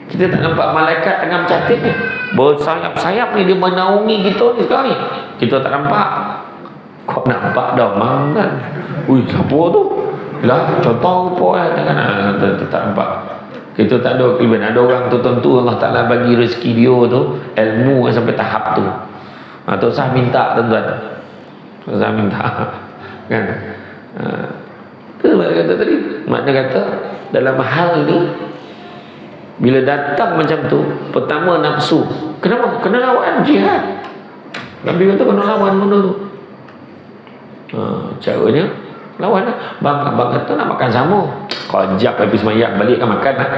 Kita tak nampak malaikat tengah mencatat ni. Bersayap-sayap ni dia menaungi kita ni sekarang ni. Kita tak nampak. Kau nampak dah mang kan. Ui, siapa tu? Lah, contoh apa kan? Tak nampak. Kita tak ada kelebihan. Ada orang tertentu Allah Ta'ala bagi rezeki dia tu ilmu sampai tahap tu. Tak usah minta tuan-tuan. Tak usah minta. Kan? Itu makna kata tadi. Makna kata dalam hal ni bila datang macam tu, pertama nafsu. Kenapa? Kena lawan jihad. Nabi kata kena lawan benda tu. Caranya lawan lah. Abang kata nak makan sama. Kejap habis semayang balik kan makan lah.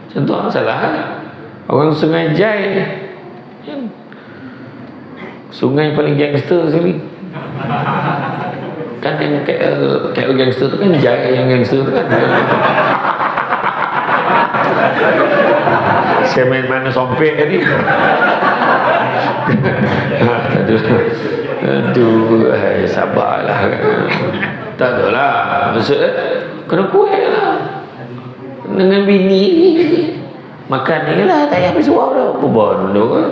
Macam tu salah lah. Orang Sungai Jai sungai paling gangster sekali. Kan yang KL gangster tu kan Jai yang gangster tu kan. Saya main mana sompek tadi. Aduh, sabarlah. Tak adalah. Maksudnya kena kuat lah. Dengan bini makan ni lah, tak payah habis uang dah. Apa bondo kan?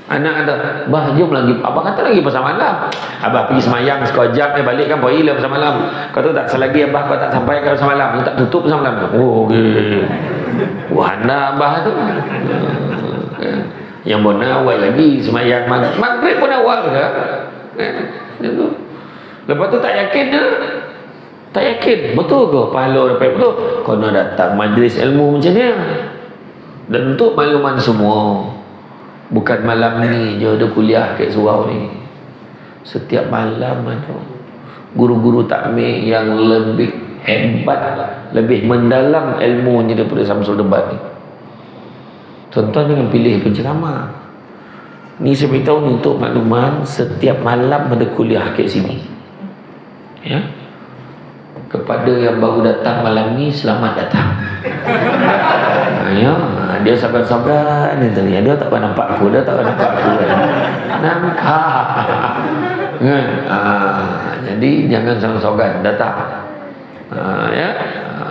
Anak ada, bah jom lagi. Abang kata lagi pasal malam. Abah pergi semayang sekejap balik kan boleh lah pasal malam. Kau tahu tak, selagi abah kau tak sampai ke pasal malam, kau tak tutup pasal malam. Oh, okey. Wah, anda abah tu. Yang bona awal lagi semayang maghrib pun awal ke? Itu. Lepas tu tak yakin dia. Tak yakin betul ke pahala dapat betul? Kau nak datang majlis ilmu macam ni. Dan untuk makluman semua, bukan malam ni je ada kuliah kat surau ni. Setiap malam ada guru-guru takmir yang lebih hebat, lebih mendalam ilmunya daripada Samsul Debat ni. Tuan-tuan jangan pilih penceramah. Ni saya beritahu ni untuk makluman, setiap malam ada kuliah kat sini. Ya. Kepada yang baru datang malam ni, selamat datang. Ya, dia sabar-sabar ni tadi. Dia tak pernah nampak aku, nampak. Kan? Jadi jangan sogan datang. Ya.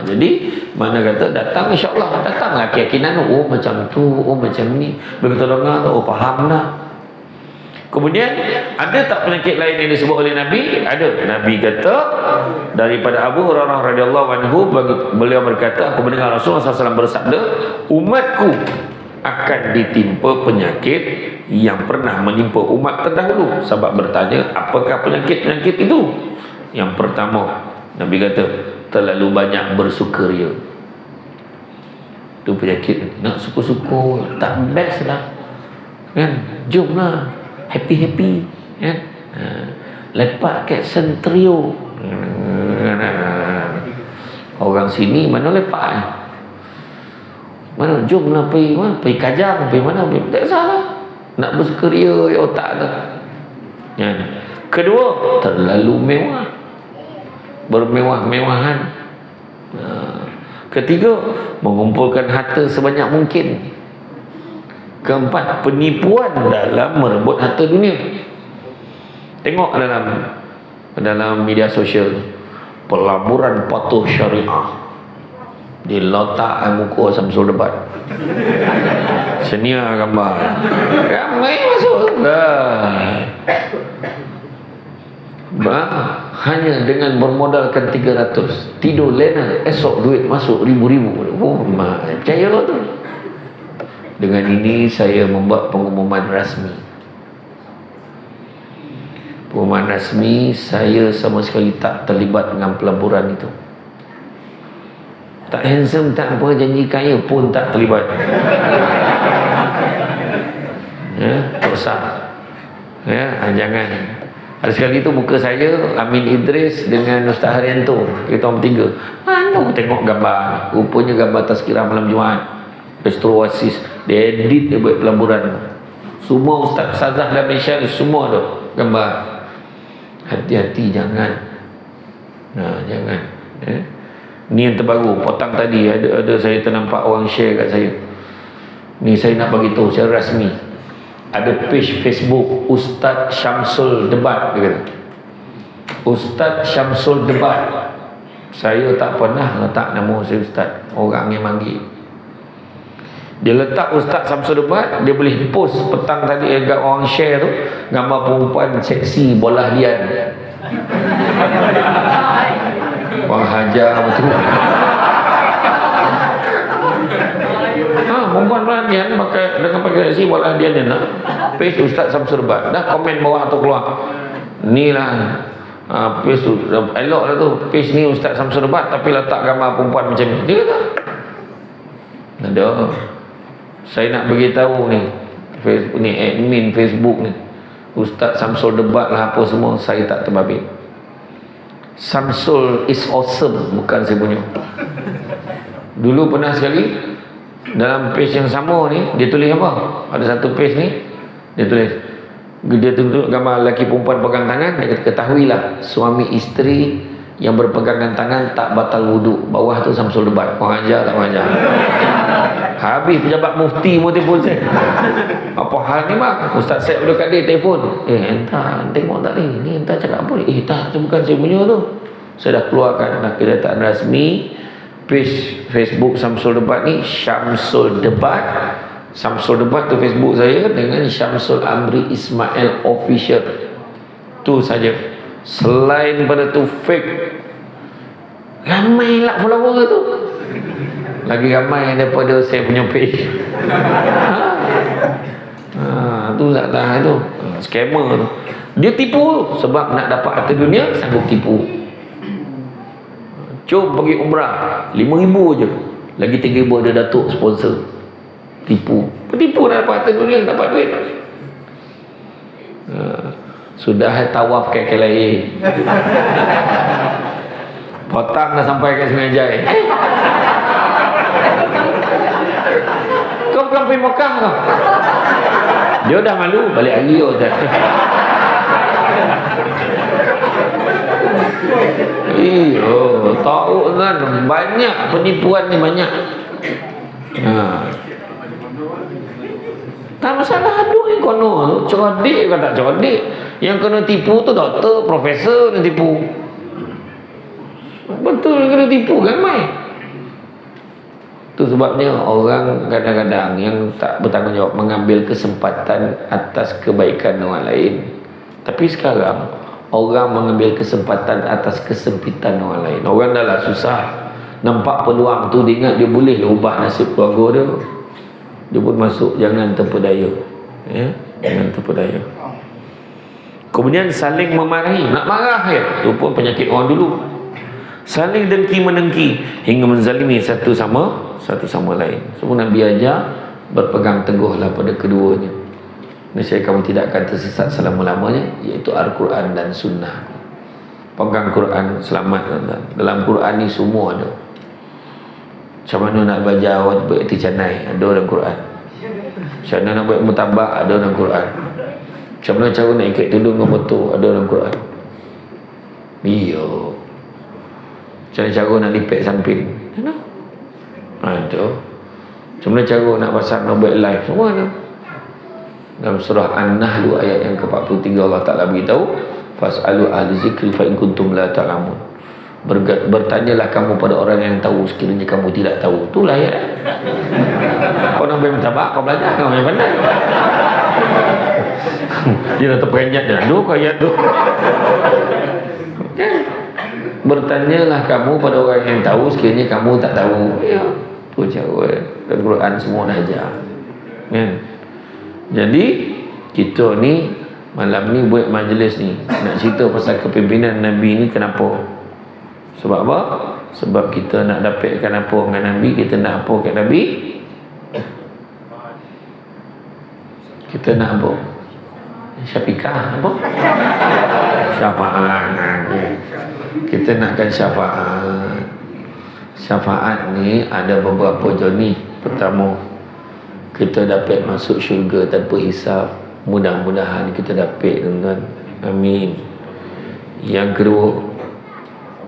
Jadi mana kata datang, insya-Allah datanglah keyakinan. Oh macam tu, oh macam ni. Begitu dengar, oh faham dah. Kemudian ada tak penyakit lain yang disebut oleh Nabi? Ada. Nabi kata daripada Abu Hurairah radhiyallahu anhu, beliau berkata, aku mendengar Rasulullah SAW bersabda, umatku akan ditimpa penyakit yang pernah menimpa umat terdahulu. Sahabat bertanya, apakah penyakit-penyakit itu? Yang pertama, Nabi kata, terlalu banyak bersukaria. Itu penyakit. Nak suka-suka tak best lah. Kan? Jomlah happy-happy, kan? Lepak kat Sentrio. Orang sini mana lepak mana? Jomlah pergi mana? Pergi Kajang, pergi mana? Tak salah. Nak bersukaria otak tu. Kan? Kedua, terlalu mewah. Bermewah-mewahan. Ketiga, mengumpulkan harta sebanyak mungkin. Keempat, penipuan dalam merebut harta dunia. Tengok dalam media sosial, pelaburan patuh syariah diletak muka Samsul Debat. Senia gambar. Ramai masuk. Hanya dengan bermodalkan 300, tidur lena, esok duit masuk ribu-ribu. Oh, percaya tu. Dengan ini saya membuat pengumuman rasmi. Pengumuman rasmi, saya sama sekali tak terlibat dengan pelaburan itu. Tak handsome, tak apa, janji kaya pun tak terlibat. Ya, tak usah. Ya, jangan. Ada sekali tu muka saya, Amin Idris dengan Ustaz Haryanto, kita orang bertiga. Mana aku tengok gambar, rupanya gambar tazkirah malam Jumaat, Astro Oasis, dia edit dia buat pelaburan. Semua Ustaz Sazah dan Malaysia ni semua tu gambar. Hati-hati, jangan. Jangan. Ni yang terbaru, petang tadi ada saya ternampak orang share kat saya. Ni saya nak bagi tahu secara rasmi. Ada page Facebook Ustaz Syamsul Debat, dia kata. Ustaz Syamsul Debat. Saya tak pernah letak nama saya Ustaz, orang yang manggil. Dia letak Ustaz Syamsul Debat, dia boleh post petang tadi agak orang share tu gambar perempuan seksi bola lian. Orang hajar betul. Perempuan pelatihan dengan pakai seksi bola lian dia nak. Page Ustaz Syamsul Debat. Dah komen bawah tu keluar. Ni lah page tu elok lah tu. Page ni Ustaz Syamsul Debat tapi letak gambar perempuan macam ni. Dia kata ada. Saya nak beritahu ni Facebook ni, admin Facebook ni, Ustaz Syamsul Debat lah apa semua, saya tak terbabit. Syamsul is awesome, bukan saya punya. Dulu pernah sekali dalam page yang sama ni, dia tulis apa? Ada satu page ni, dia tunjuk gambar lelaki perempuan pegang tangan. Dia kata, ketahuilah suami isteri yang berpegangan tangan tak batal wuduk. Bawah tu Syamsul Debat. Orang ajar tak orang ajar. Habis pejabat mufti pun telefon saya. Apa hal ni bang? Ustaz Syed duduk kat dia telefon. Entah tengok tak ni? Ni entah cakap apa ni? Tak, tu bukan saya punya tu. Saya dah keluarkan dah kenyataan rasmi. Page Facebook Syamsul Debat ni Syamsul Debat. Syamsul Debat tu Facebook saya dengan Syamsul Amri Ismail Official. Tu saja. Selain pada tu fake. Ramai lah follower tu. Lagi ramai daripada saya punya page. Tu tak tahan tu. Scammer tu. Dia tipu sebab nak dapat harta dunia, sanggup tipu. Jom pergi umrah 5,000 je. Lagi 3,000 ada datuk sponsor. Tipu. Penipu nak dapat harta dunia, dapat duit. Sudah tawaf ke lain. Potang dah sampai ke Sungai Jai. Kau bukan pergi Mekah kau. Dia dah malu balik lagi tahu kan banyak penipuan ni banyak. Tak masalah aduh ni kono tu cerdik ke tak cerdik. Yang kena tipu tu doktor, profesor yang tipu. Betul kena tipu kan mai. Tu sebabnya orang kadang-kadang yang tak bertanggungjawab mengambil kesempatan atas kebaikan orang lain. Tapi sekarang orang mengambil kesempatan atas kesempitan orang lain. Orang dah lah susah, nampak peluang tu, dia ingat dia boleh ubah nasib keluarga dia. Dia pun masuk. Jangan terpedaya, ya? Jangan terpedaya. Kemudian saling memarahi, nak marah ya, itu pun penyakit orang dulu. Saling dengki menengki hingga menzalimi satu sama lain. Semua Nabi ajar berpegang teguhlah pada keduanya. Nescaya kamu tidak akan tersesat selama-lamanya, iaitu Al-Quran dan Sunnah. Pegang Quran, selamat tuan-tuan. Dalam Quran ni semua ada. Macam mana nak baca awat berikticanai, ada dalam Quran. Macam mana nak buat mutabak, ada dalam Quran. Macam mana cara nak ikat tudung dengan betul, ada dalam Quran. Iya. Macam mana cara nak lipat samping, ada. Macam mana cara nak pasang nak buat live, semua ada. Dalam surah An-Nahl ayat yang ke-43 Allah Ta'ala beritahu, fas'alu ahli zikri fa in kuntum la ta'lamun. Bertanyalah kamu pada orang yang tahu sekiranya kamu tidak tahu. Itulah ayat. Kau nak bermutabak, kau belajar, kau yang pandai. Dia dah terperanjat dah. Aduh kau ayat tu. Bertanyalah kamu pada orang yang tahu sekiranya kamu tak tahu. Ya, tu cara. Dan Quran semua dah ajar. Kan? Jadi kita ni malam ni buat majlis ni nak cerita pasal kepimpinan Nabi ni. Kenapa? Sebab apa? Sebab kita nak dapatkan apa dengan Nabi, kita nak apa kat Nabi, kita nak apa? Syafiqah apa? Syafaat. Kita nakkan syafaat. Syafaat ni ada beberapa jenis. Pertama, kita dapat masuk syurga tanpa hisab. Mudah-mudahan kita dapat, tuan-tuan. Amin. Yang kedua,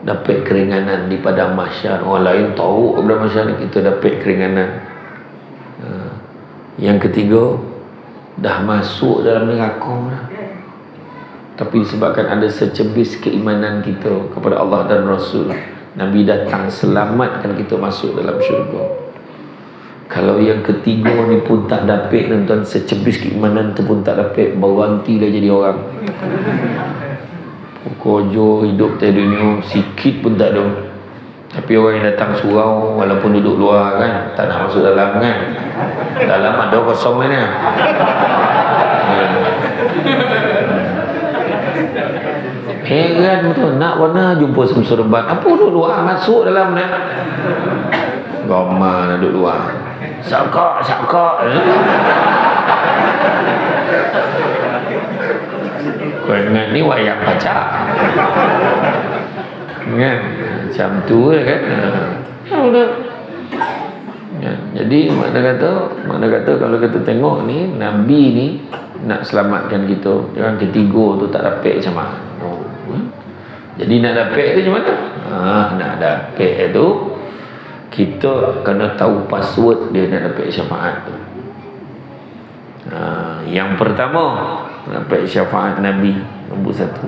dapat keringanan di padang mahsyar. Orang lain tahu padang mahsyar ni, kita dapat keringanan. Yang ketiga, dah masuk dalam neraka dah. Tapi disebabkan ada secebis keimanan kita kepada Allah dan Rasul, Nabi datang selamatkan kita masuk dalam syurga. Kalau yang ketiga ni pun tak dapat, tuan-tuan, secebis keimanan tu pun tak dapat, berhenti dah jadi orang. Kojo hidup di dunia sikit pun tak ada. Tapi orang yang datang surau walaupun duduk luar kan, tak nak masuk dalam kan. Dalam ada kosong kan ya. Heran betul, nak mana jumpa semserban. Apa duduk luar, masuk dalam ni. Goma nak duduk luar. Sakak. Kau ingat ni wayang pacak kan? Macam tu kan? Ya, jadi makna kata kalau kita tengok ni, Nabi ni nak selamatkan kita. Yang ketiga tu tak dapat macam mana. Jadi nak dapat tu macam mana? Nak dapat tu kita kena tahu password dia nak dapat syafaat tu. Yang pertama, dapat syafaat Nabi. Nombor satu,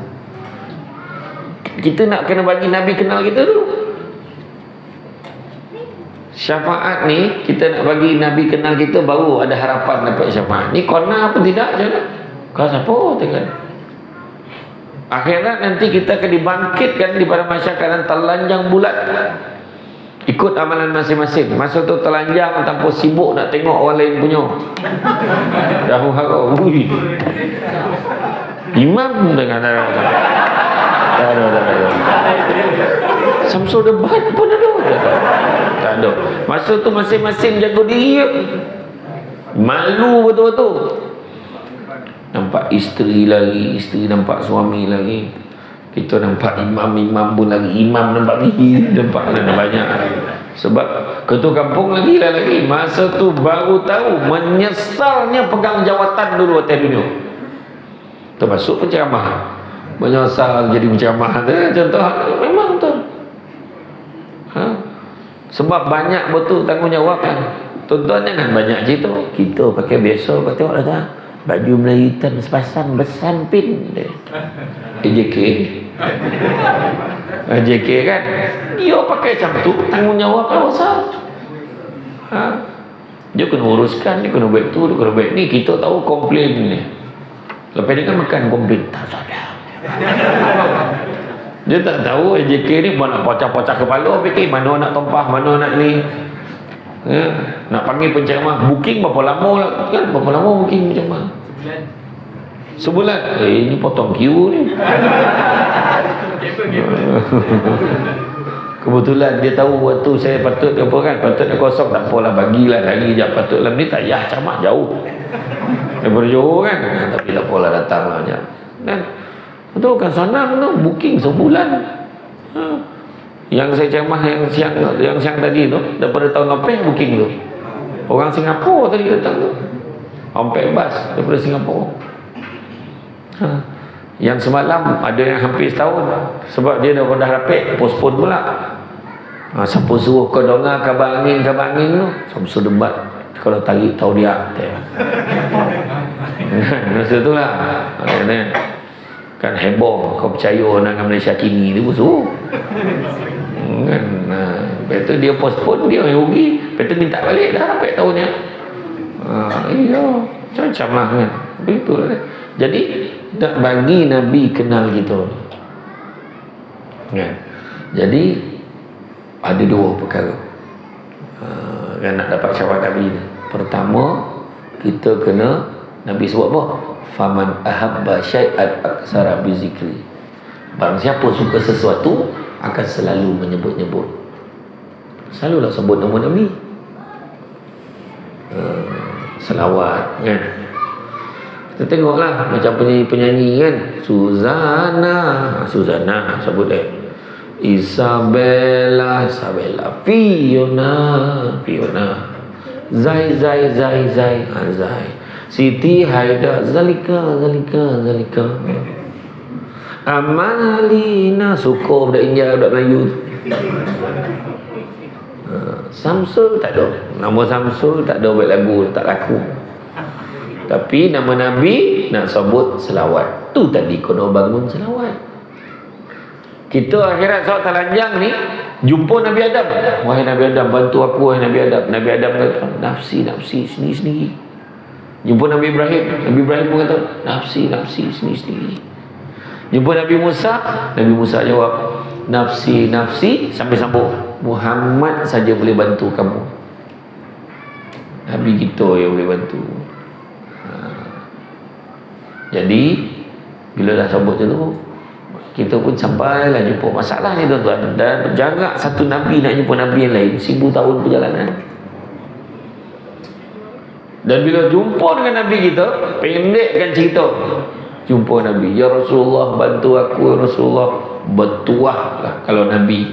kita nak kena bagi Nabi kenal kita dulu. Syafaat ni kita nak bagi Nabi kenal kita, baru ada harapan dapat syafaat. Ni kona apa tidak je lah. Kau siapa tengok. Akhirat nanti kita akan dibangkitkan di pada masyarakat telanjang bulat. Ikut amalan masing-masing. Masa tu telanjang tanpa sibuk nak tengok orang lain punya. Dahu harau. Imam dengan ada. Samsul debat pun ada. Tak ada. Masa tu masing-masing jaga diri. Malu betul-betul. Nampak isteri lagi, isteri nampak suami lagi. Kita nampak imam pun lagi, imam nampak gigi, nampak banyak. Sebab ketua kampung lagi. Masa tu baru tahu menyesalnya pegang jawatan dulu atas dunia. Termasuk penceramah. Menyesal jadi penceramah. Contoh, memang betul. Sebab banyak betul tanggungjawab kan. Tuan-tuan jangan banyak cerita. Kita pakai biasa, kau tengok dah. Baju Melayu hitam sepasang besan pin. AJK kan, dia pakai macam tu, tanggungjawab apa besar. Dia kena uruskan, dia kena buat tu, dia kena buat ni. Kita tahu komplain ni. Lepas ni kan makan komplain, tak sadar. Dia tak tahu AJK ni buat nak pocah-pocah kepala, fikir mana nak tumpah, mana nak ni. Nak panggil penceramah, booking berapa lama lah kan? Berapa lama booking penceramah? Sebulan. Ini potong queue ni. Kebetulan dia tahu waktu saya patut apa kan, patut nak kosong, tak apalah, bagilah lagi je. Patutlah ni tak payah camak jauh daripada Johor kan. Tapi tak apalah, datanglah je kan. Betul kan, senang tu booking sebulan. Yang saya ceramah yang siang tadi tu, daripada tahun lepas booking tu. Orang Singapura tadi datang tu, sampai bas daripada Singapura. Yang semalam ada yang hampir setahun, sebab dia dah rapat, postpone pula. Siapa suruh kau dengar kabar angin tu, Samsul debat. Kalau tarik tahu dia masa tu lah kan heboh, kau percaya orang Malaysia kini dia pun suruh kan. Lepas tu dia postpone, dia yang rugi. Lepas tu minta balik dah rapat tahunnya. Iya, macam-macam lah kan. Betul lah. Jadi nak bagi Nabi kenal kita kan. Jadi ada dua perkara kan nak dapat syafaat Nabi ni. Pertama, kita kena, Nabi sebut apa? faman ahabba syai'an aksara bizikri. Barang siapa suka sesuatu akan selalu menyebut-nyebut. Selalulah sebut nama Nabi. Selawat kan. Kita tengoklah macam penyanyi-penyanyi kan, Suzana sebut dia. Isabella, Fiona, Zai. Siti Haida, Zalika. Amalina, suka budak India, budak Melayu. Samsul tak ada. Nama Samsul tak ada buat lagu, tak laku. Tapi nama Nabi nak sebut selawat. Tu tadi kena bangun selawat. Kita akhirat saat telanjang ni jumpa Nabi Adam. Wahai Nabi Adam, bantu aku wahai Nabi Adam. Nabi Adam kata, nafsi, sendiri-sendiri. Jumpa Nabi Ibrahim pun kata, nafsi, sendiri-sendiri. Jumpa Nabi Musa jawab, nafsi, sampai sambung, Muhammad saja boleh bantu kamu. Nabi kita yang boleh bantu. Jadi bila dah sebut tu, kita pun sampailah jumpa masalah ni tuan-tuan. Dan jarak satu Nabi nak jumpa Nabi yang lain 1000 tahun perjalanan. Dan bila jumpa dengan Nabi kita, pendekkan cerita. Jumpa Nabi, ya Rasulullah, bantu aku ya Rasulullah. Bertuah lah kalau Nabi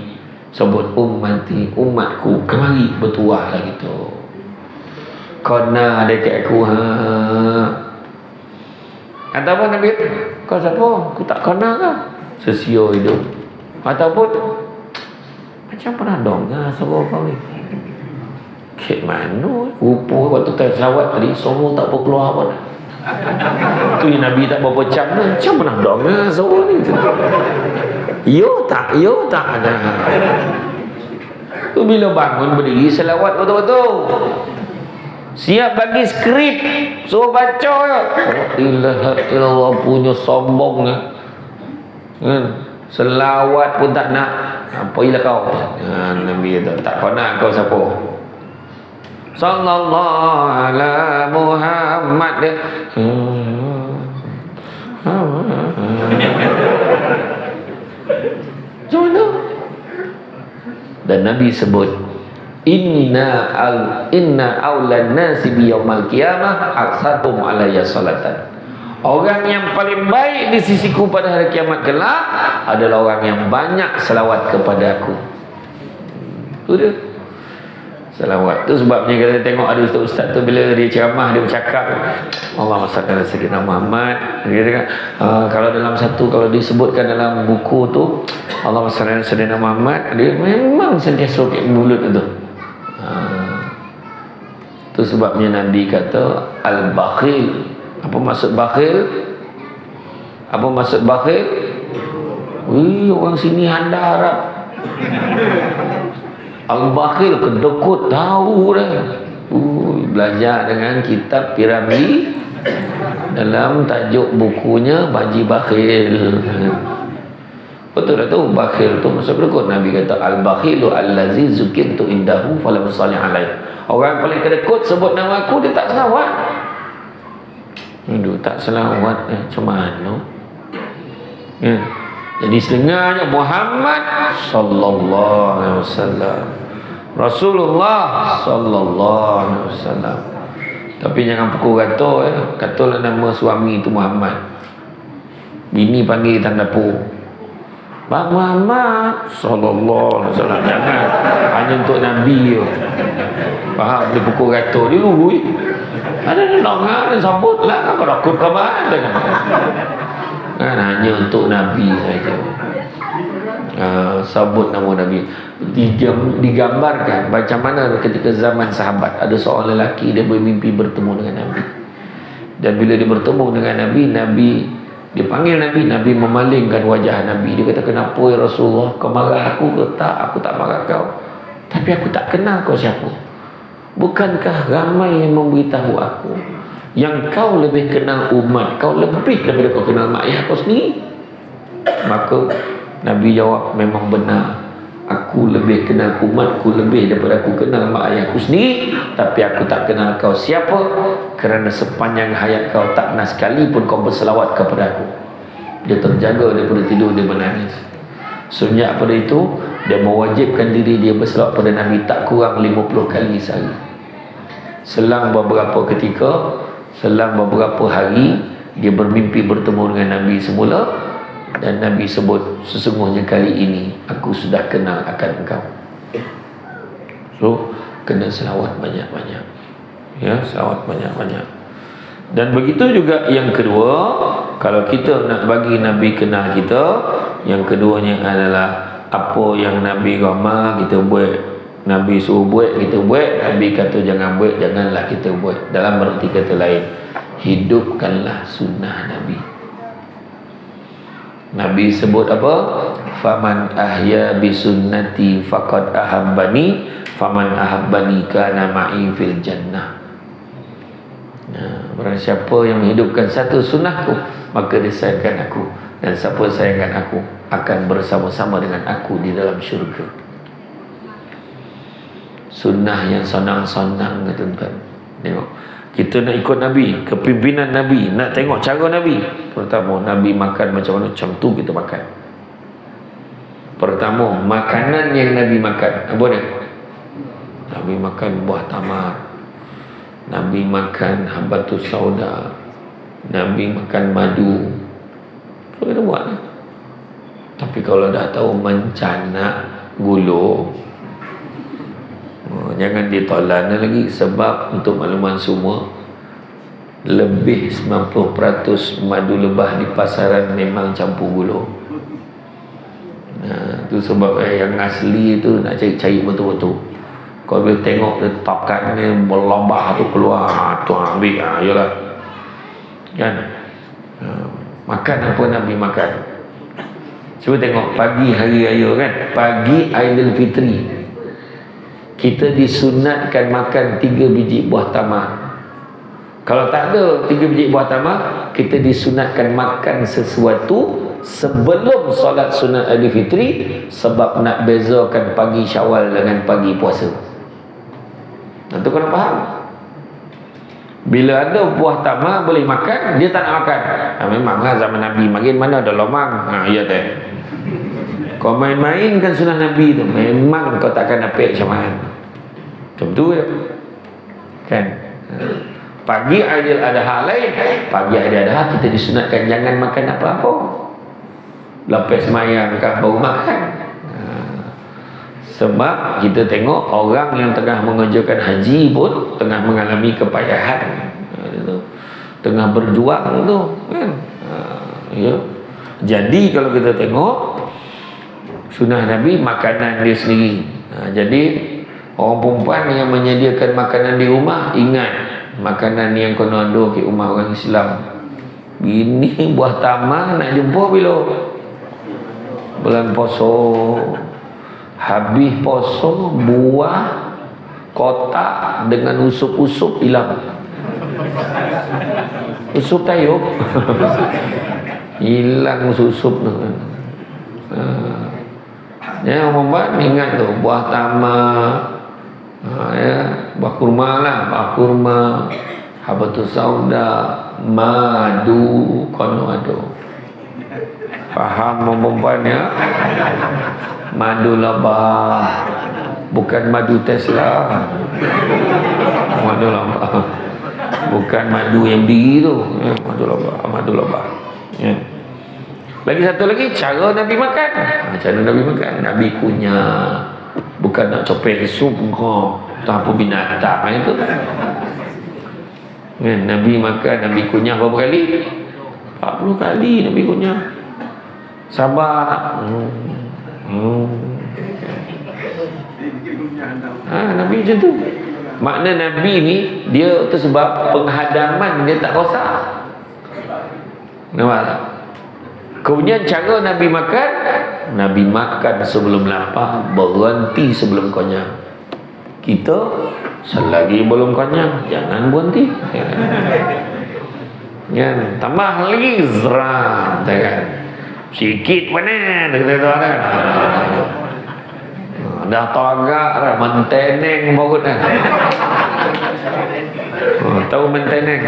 sebut umatku, kemari bertuah lah gitu. Kena dekat aku Ataupun Nabi, kau siapa? Aku tak kena ke? Sesio hidup. Ataupun macam pernah dengar suara kau ni. Kek mana? Rupa waktu tersawat tadi semua tak berkeluar pun. Tu yang Nabi tak berapa jam tu. Macam pernah dengar suara ni. Yo tak ada. Tu bila bangun berdiri selawat betul-betul. Siap bagi skrip, suruh baca ya. Ilaha illallah, punya sombong kan. Selawat pun tak nak. Apa ilah kau? Nabi kata, tak kau nak, kau siapa? Sallallahu ala Muhammad dia. Macam mana? Dan Nabi sebut, Inna awlan nasi biyaumal qiyamah aksarum alayya salatan. Orang yang paling baik di sisiku pada hari kiamat kelak adalah orang yang banyak selawat kepada aku. Itu dia. Selawat. Tu sebabnya kita tengok ada ustaz-ustaz tu bila dia ceramah, dia bercakap Allahumma salli ala sayyidina Muhammad. Dia kata kalau disebutkan dalam buku tu Allahumma salli ala sayyidina Muhammad, dia memang sentiasa pakai mulut tu. Itu sebabnya Nabi kata al-bakhil. Apa maksud bakhil? Orang sini anda Arab. Al-bakhil kedekut tahu dah. Belajar dengan kitab Piramidi dalam tajuk bukunya Baji Bakhil. Betul tak tu? Bakhil tu maksud kedekut. Nabi kata al-bakhilu allazi zukirtu indahu falam salih alaih. Orang paling kedekut sebut nama aku, dia tak selawat. Tak selawat macam mana? Ya. Jadi sedengarnya Muhammad sallallahu alaihi wasallam, Rasulullah sallallahu alaihi wasallam. Tapi jangan pukul katalah nama suami itu Muhammad. Bini panggil tanda pu. Bang Muhammad sallallahu alaihi wasallam. Jangan hanya untuk Nabi je. Faham dia pukul kata dia dulu. Ada dengar dan sambut lah apa rakut ke mana kan hanya untuk Nabi saja. Sebut nama Nabi. Digambarkan macam mana ketika zaman sahabat ada seorang lelaki dia bermimpi bertemu dengan Nabi. Dan bila dia bertemu dengan Nabi, dia panggil Nabi memalingkan wajah Nabi. Dia kata, kenapa ya Rasulullah, kau marah aku ke? Tak, aku tak marah kau. Tapi aku tak kenal kau siapa. Bukankah ramai yang memberitahu aku yang kau lebih kenal umat kau lebih daripada kau kenal mak ayah kau sendiri? Maka Nabi jawab, memang benar, aku Aku lebih kenal umatku lebih daripada aku kenal mak ayahku sendiri. Tapi aku tak kenal kau siapa, kerana sepanjang hayat kau tak pernah sekalipun kau berselawat kepada aku. Dia terjaga daripada tidur, dia menangis. Sejak pada itu, dia mewajibkan diri dia berselawat pada Nabi tak kurang 50 kali sehari. Selang beberapa ketika, selang beberapa hari, dia bermimpi bertemu dengan Nabi semula. Dan Nabi sebut, sesungguhnya kali ini aku sudah kenal akan engkau. So, kena selawat banyak-banyak. Ya, selawat banyak-banyak. Dan begitu juga yang kedua, kalau kita nak bagi Nabi kenal kita, yang keduanya adalah apa yang Nabi ramah kita buat. Nabi suruh buat, kita buat. Nabi kata jangan buat, janganlah kita buat. Dalam berarti kata lain, hidupkanlah sunnah Nabi. Nabi sebut apa? Faman ahya bi sunnati faqad ahabbani, faman ahabbani kana ma'i fil jannah. Barang siapa yang menghidupkan satu sunnahku, maka dia sayangkan aku, dan siapa sayangkan aku akan bersama-sama dengan aku di dalam syurga. Sunnah yang sonang-sonang, tuan-tuan. Tengok, kita nak ikut Nabi, kepimpinan Nabi, nak tengok cara Nabi. Pertama, Nabi makan macam mana, macam tu kita makan. Pertama, makanan yang Nabi makan apa dia? Nabi makan buah tamar, Nabi makan habatus sauda, Nabi makan madu. Itu kita buat. Tapi kalau dah tahu mencanak gula, jangan ditolan lagi. Sebab untuk makluman semua, lebih 90% madu lebah di pasaran memang campur gula. Itu sebab yang asli tu nak cari betul-betul. Kalau boleh tengok dia tokat ni berlambah tu keluar, tu ambil, yalah. Kan? Makan apa Nabi makan? Cuba tengok pagi hari raya kan, pagi Aidilfitri, kita disunatkan makan 3 biji buah tamar. Kalau tak ada 3 biji buah tamar, kita disunatkan makan sesuatu sebelum solat sunat Aidilfitri, sebab nak bezakan pagi Syawal dengan pagi puasa. Tentu kena faham. Bila ada buah tamar boleh makan, dia tak nak makan. Memanglah zaman Nabi makin mana ada lomang. Ya teh. Kau main-mainkan sunnah Nabi tu, memang kau takkan dapat macam mana. Macam tu ya. Kan? Pagi Aidil Adha lain. Pagi Aidil Adha kita disunatkan jangan makan apa-apa. Lepas semayang kah baru makan. Sebab kita tengok orang yang tengah mengerjakan haji pun tengah mengalami kepayahan, tengah berjuang tu kan. Ya. Jadi kalau kita tengok sunnah Nabi, makanan dia sendiri. Jadi orang perempuan yang menyediakan makanan di rumah, ingat makanan yang kena ada ke rumah orang Islam. Ini buah tamar nak jumpa bila? Bulan puasa. Habis poso, buah kotak dengan usup-usup hilang. Usup tayuk hilang usup tu. Ya, membuat ingat tu buah tamar, ya, buah kurma lah, buah kurma, habatus sauda, madu, kono ada. Faham perempuan ya? Madu lebah, bukan madu Tesla. Madu lebah, bukan madu yang biji tu. Ya, madu lebah, madu lebah. Ya. Lagi satu lagi, cara Nabi makan. Cara Nabi makan, Nabi kunyah, bukan nak copek sup kau, tak apa binatang itu. Ya, Nabi makan, Nabi kunyah berapa kali? 40 kali Nabi kunyah. Sabar. Nabi macam tu. Makna Nabi ni dia tu sebab penghadaman dia tak rosak. Nampak tak? Kemudian cara Nabi makan, Nabi makan sebelum lapar, berhenti sebelum kenyang. Kita selagi belum kenyang jangan berhenti. Kan? Tambah lagi zeram, kan? Sikit mana kata kan. dah tagak dah, menteneng baru dah. Tahu menteneng?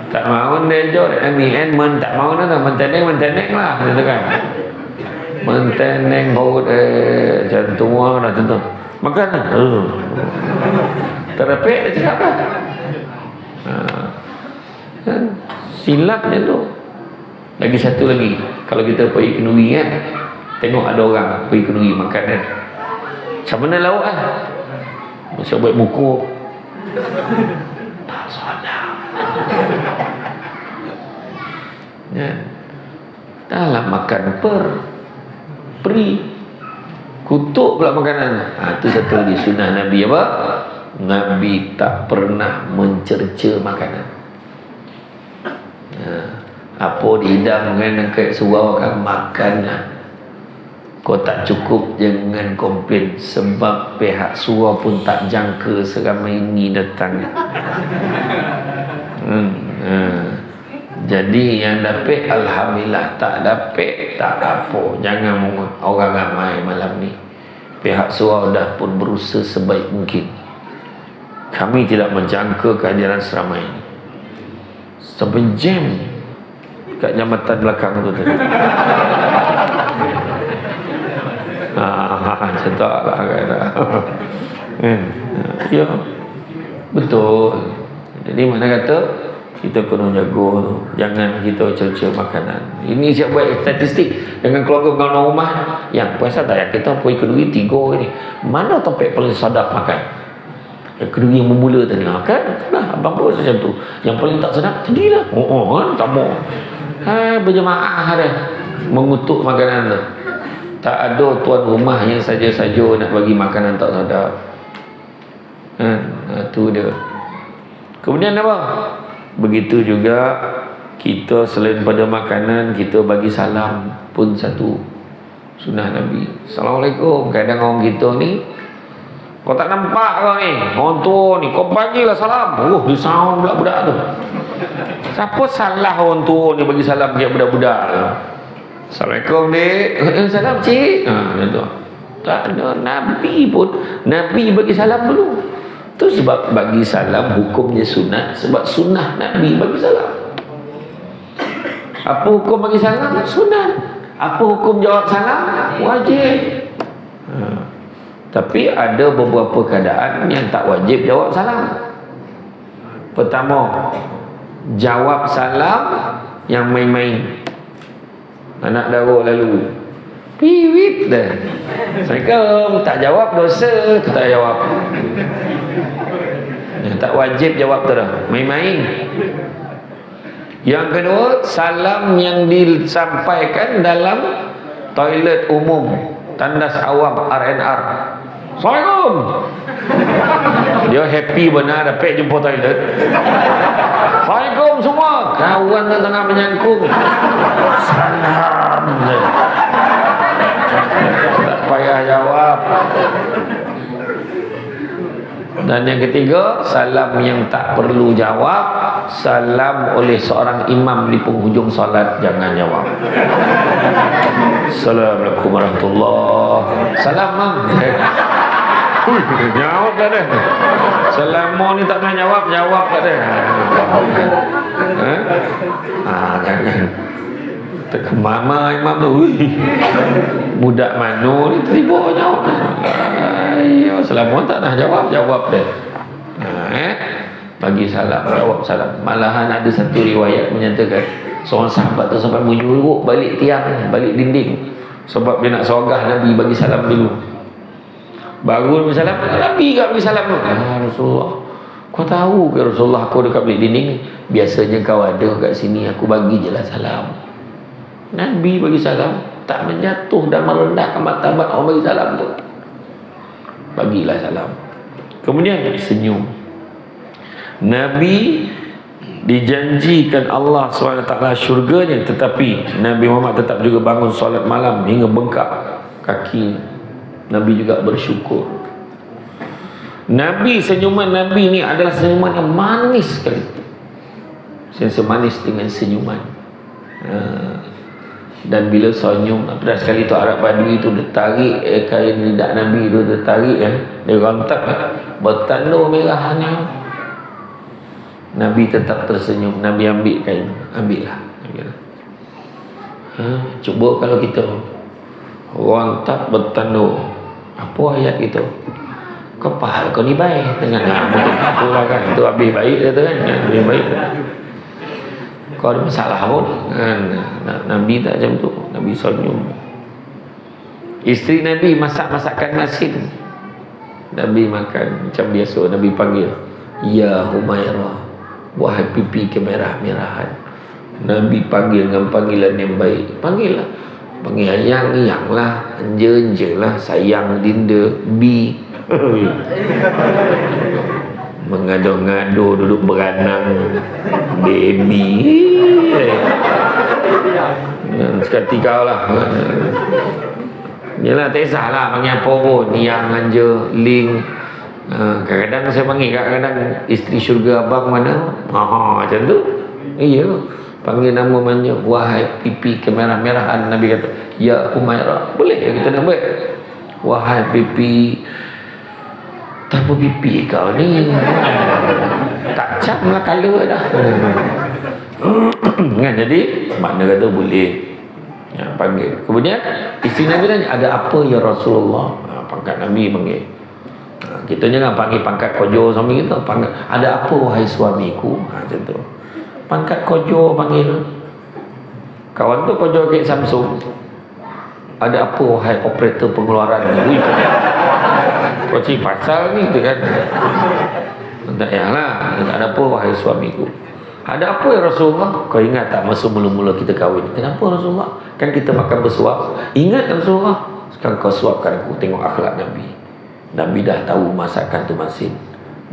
Tak mahu dia jod, tak mahu dah, menteneng lah, gitu kan. Menteneng baru macam tua dah tentu. Makan lah. Terapik dia cakap lah. Silapnya tu. Lagi satu lagi, kalau kita pergi kenduri kan, tengok ada orang pergi kenduri makan kan, macam mana lauk kan, macam buat buku tak sedap ya. Dalam makan peri kutuk pula makanan. Itu satu lagi sunnah Nabi apa? Nabi tak pernah mencerca makanan. Apa dihidang dengan kayak surau kan, makanlah. Kau tak cukup, jangan komplain, sebab pihak surau pun tak jangka seramai ini datang. Jadi yang dapat alhamdulillah, tak dapat tak apa. Jangan orang ramai malam ni. Pihak surau dah pun berusaha sebaik mungkin. Kami tidak menjangka kehadiran seramai ini. Sampai jam kat jambatan belakang tu tadi. Cetak lah kata. Ya, betul. Jadi mana kata kita kena jaga tu, jangan kita cerca makanan. Ini siap buat statistik dengan keluarga dengan rumah yang puasa tak, kita pergi kenduri 3 ni, mana tempat paling sedap makan? Yang kenduri yang bermula tadi kan, lah abang pun macam tu. Yang paling tak sedap tadi lah. Kan tak mau. Berjemaah dah mengutuk makanan tu. Tak ada tuan rumah yang saja-saja nak bagi makanan tak sedap. Tu dia. Kemudian apa? Begitu juga kita selain pada makanan, kita bagi salam pun satu sunnah Nabi. Assalamualaikum. Kadang orang kita ni, kau tak nampak kau ni, orang tua ni, kau bagilah salam. Dia sound pula budak tu. Siapa salah orang tua ni bagi salam ke budak-budak tu? Assalamualaikum dek. Salam cik. Tu. Tak ada. Nabi pun, Nabi bagi salam dulu. Tu sebab bagi salam hukumnya sunat, sebab sunnah Nabi bagi salam. Apa hukum bagi salam? Sunat. Apa hukum jawab salam? Wajib. Tapi ada beberapa keadaan yang tak wajib jawab salam. Pertama, jawab salam yang main-main. Anak dara lalu piwit dah. Assalamualaikum, tak jawab dosa, tak jawab. Tak wajib jawab tu dah, main-main. Yang kedua, salam yang disampaikan dalam toilet umum, tandas awam, RNR. Assalamualaikum. Dia happy benar dapat jumpa toilet. Assalamualaikum semua. Kawan tu tengah menyangkung. Salam. Tak payah jawab. Dan yang ketiga, salam yang tak perlu jawab, salam oleh seorang imam di penghujung solat, jangan jawab. Assalamualaikum warahmatullahi wabarakatuh. Salam mam. Jawab tak ada. Selama ni tak pernah jawab tak ada. Jangan. Mama imam tu, budak mano ni tiba jawab. Selama tak nak jawab deh. Bagi salam, jawab salam. Malahan ada satu riwayat menyatakan seorang sahabat tu sampai menyuruh balik tiang, balik dinding, sebab dia nak sorgah Nabi bagi salam dulu. Baru Nabi salam, Nabi kat bagi salam tu. Rasulullah, kau tahu ke Rasulullah, aku dekat balik dinding ni, biasanya kau ada kat sini, aku bagi je lah salam. Nabi bagi salam, tak menjatuh dan merendahkan martabat orang bagi salam tu. Bagilah salam. Kemudian senyum. Nabi dijanjikan Allah SWT syurganya, tetapi Nabi Muhammad tetap juga bangun solat malam hingga bengkak kaki. Nabi juga bersyukur. Nabi, senyuman Nabi ni adalah senyuman yang manis sekali. Semanis dengan senyuman. Dan bila senyum, pada sekali tu Arab Badui tu dia tarik kain lidah Nabi tu, dia tarik dia rontak bertanduk merah ni. Nabi tetap tersenyum. Nabi ambil kain, ambillah. Cuba kalau kita rontak bertanduk, apa ayat itu? Kepala kau ni baik dengan aku lah kan, tu habis baik dia tu kan, habis baik tu. Kau ada masalah pun kan? Nabi tak macam tu. Nabi senyum. Isteri Nabi masak masakan nasi, Nabi makan macam biasa. Nabi panggil, ya Humairah, wahai pipi kemerah-merahan. Nabi panggil dengan panggilan yang baik. Panggil lah, panggil yang lah, anje lah, sayang dinda, bi. Mengado-ngado duduk beranang, baby. Sekali kau lah. Yalah, tak kisahlah panggil apa pun, yang anja, ling. Kadang-kadang saya panggil, kadang-kadang isteri syurga abang mana, macam tu. Iya, panggil nama manja, wahai pipi kemerah-merahan. Nabi kata, ya Umairah. Boleh kita nak buat, wahai pipi. Tak apa pipi kau ni, tak cap lah colour dah. Kan, jadi makna kata boleh panggil. Kemudian isteri Nabi tanya, ada apa ya Rasulullah? Pangkat Nabi panggil. Kita jangan panggil pangkat kojo sama kita. Panggil, ada apa wahai suamiku? Macam tu. Pangkat kojo panggil. Kawan tu kojo ke Samsung. Ada apa wahai operator pengeluaran ni? Kocik pasal ni tu kan. Tak payahlah, tak ada apa wahai suamiku. Ada apa ya Rasulullah? Kau ingat tak masa mula-mula kita kahwin? Kenapa Rasulullah? Kan kita makan bersuap. Ingat Rasulullah? Sekarang kau suapkan aku, tengok akhlak Nabi. Nabi dah tahu masakan tu masin.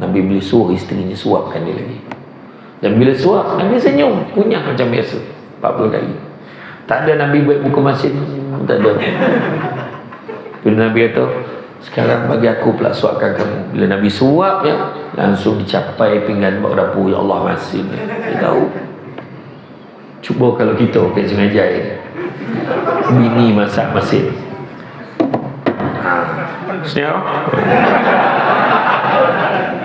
Nabi boleh suruh isterinya suapkan dia lagi. Dan bila suap, Nabi senyum, kunyah macam biasa 40 kali. Tak ada Nabi buat muka masin. Tak ada. Bila Nabi kata, sekarang bagi aku pula suapkan kamu. Bila Nabi suap langsung dicapai pinggan bak dapur. Ya Allah, masin. Dia tahu. Cuba kalau kita kat Sungai Jaya, bini masak masin. Senyap.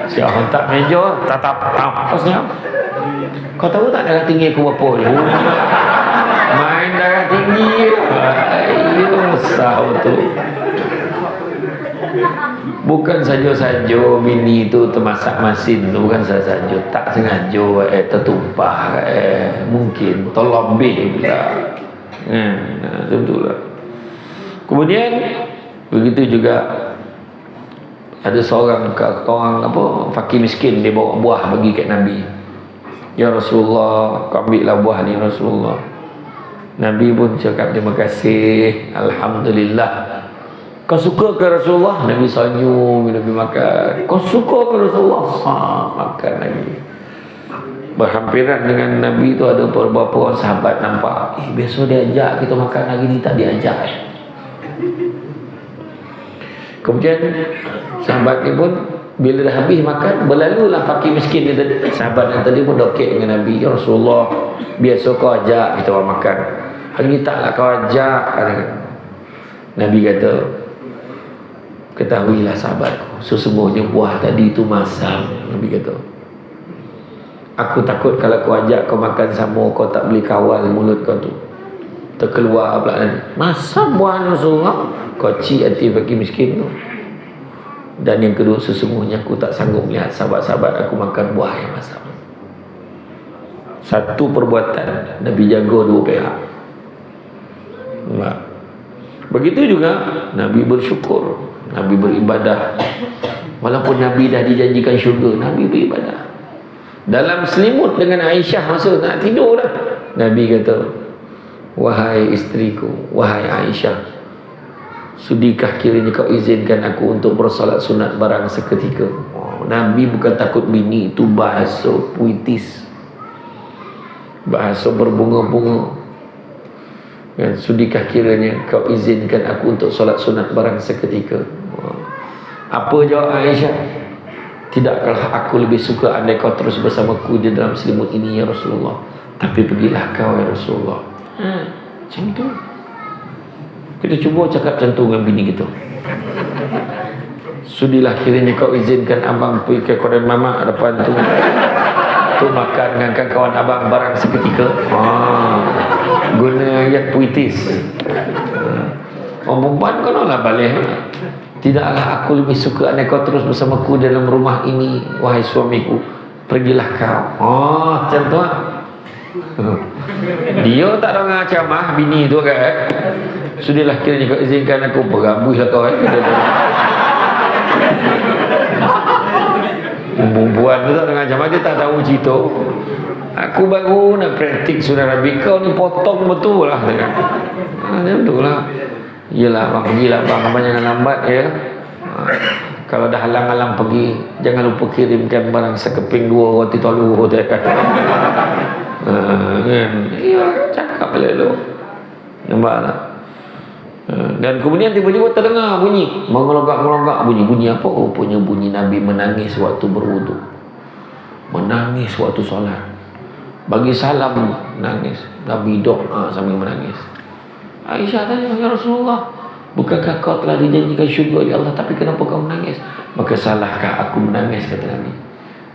Siap hantar meja, tatap apa senyap. Kau tahu tak darah tinggi aku berapa ni? Main darah tinggi. Ayo, sah tu. Bukan saja-saja bini tu termasak masin tu, bukan saja-saja, tak sengaja tertumpah, mungkin terlebih pula. Betul lah. Kemudian begitu juga ada seorang orang fakir miskin, dia bawa buah bagi kat Nabi. Ya Rasulullah, kau ambillah buah ni Rasulullah. Nabi pun cakap terima kasih, alhamdulillah. Kau suka ke Rasulullah? Nabi senyum, Nabi makan. Kau suka ke Rasulullah? Makan lagi. Berhampiran dengan Nabi tu ada beberapa orang sahabat nampak, besok dia ajak kita makan, hari ni tak diajak. Kemudian sahabat ni pun bila dah habis makan, berlalulah fakir miskin ni tadi. Sahabat yang tadi pun dokek dengan Nabi, ya Rasulullah, biasa kau ajak kita orang makan, hari ni taklah kau ajak. Nabi kata, ketahuilah sahabatku, sesungguhnya buah tadi itu masam. Nabi kata, aku takut kalau kau ajak kau makan sama, kau tak boleh kawal mulut kau tu, terkeluar pula nanti. Masam buah Rasulullah. Kau cik hati fakir miskin tu. Dan yang kedua, sesungguhnya aku tak sanggup melihat sahabat-sahabat aku makan buah yang masam. Satu perbuatan Nabi jaga dua pihak. Begitu juga Nabi bersyukur, Nabi beribadah. Walaupun Nabi dah dijanjikan syurga, Nabi beribadah. Dalam selimut dengan Aisyah masa nak tidur dah, Nabi kata, wahai isteriku, wahai Aisyah, sudikah kiranya kau izinkan aku untuk bersolat sunat barang seketika? Nabi bukan takut bini itu bahasa puitis, bahasa berbunga-bunga. Sudikah kiranya kau izinkan aku untuk solat sunat barang seketika? Apa jawab Aisyah? Tidaklah aku lebih suka andai kau terus bersamaku di dalam selimut ini ya Rasulullah. Tapi pergilah kau ya Rasulullah. Macam tu. Kita cuba cakap macam tu dengan bini kita. Sudilah kiranya kau izinkan abang pergi ke kedai mamak depan tu makan dengan kawan abang barang seketika. Guna ayat puitis. Orang perempuan kau lah balik. Tidaklah aku lebih suka andai kau terus bersamaku dalam rumah ini, wahai suamiku. Pergilah kau. Macam tu lah. Dia tak ada orang ceramah bini tu kan. Sudahlah kiranya kau izinkan aku berambus lah kau perempuan tu tak dengan ceramah, dia tak tahu cerita. Aku baru nak praktik surah Rabi, kau ni potong betul lah macam tu lah. Yelah abang, pergilah abang jangan lambat ya. Kalau dah halang-halang pergi, jangan lupa kirimkan barang sekeping 2 roti telur tu kan. Ya, cakap balik tu. Nampak tak? Dan kemudian tiba-tiba terdengar bunyi mengelogak-gelogak, bunyi apa? Rupanya bunyi Nabi menangis waktu berwudu, menangis waktu solat, bagi salam nangis, Nabi doa sambil menangis. Aisyah tanya, ya Rasulullah, bukankah kau telah dijanjikan syurga oleh Allah, tapi kenapa kau menangis? Maka salahkah aku menangis, kata Nabi,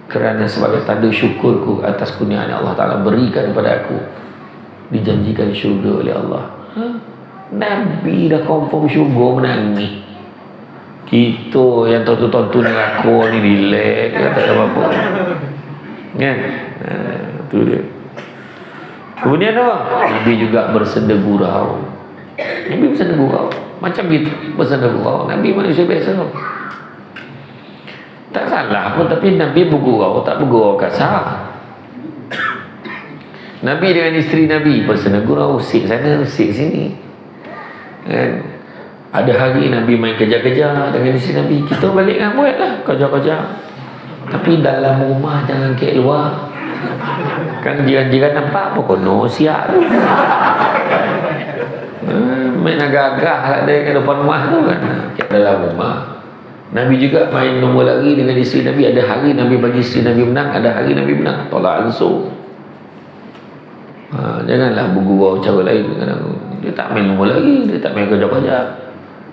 kerana sebagai tanda syukurku atas kurnia yang Allah Ta'ala berikan kepada aku, dijanjikan syurga oleh Allah. Nabi dah confirm syurga menangis. Kita yang tonton-tonton dengan aku ni relax, tak ada apa-apa kan? Tu dia. Kemudian apa? Nabi juga bersenda gurau. Nabi bersenda gurau macam gitu, bersenda gurau. Nabi manusia biasa, tak salah pun, tapi Nabi bergurau, tak bergurau kasar. Nabi dengan isteri Nabi bersenda gurau, usik sana usik sini kan. Ada hari Nabi main kejar-kejar dengan isteri Nabi, kita balik dengan buat lah kejar-kejar, tapi dalam rumah jangan ke luar kan. Jiran-jiran nampak apa kono siap tu main agak-agak lah dia ke depan rumah tu kan, ke dalam rumah. Nabi juga main nombor lari dengan isteri Nabi. Ada hari Nabi bagi isteri Nabi menang, ada hari Nabi menang, tolak ansur. Janganlah bergurau cara lain dengan aku. Dia tak main nombor lari, dia tak main kerja-kerja,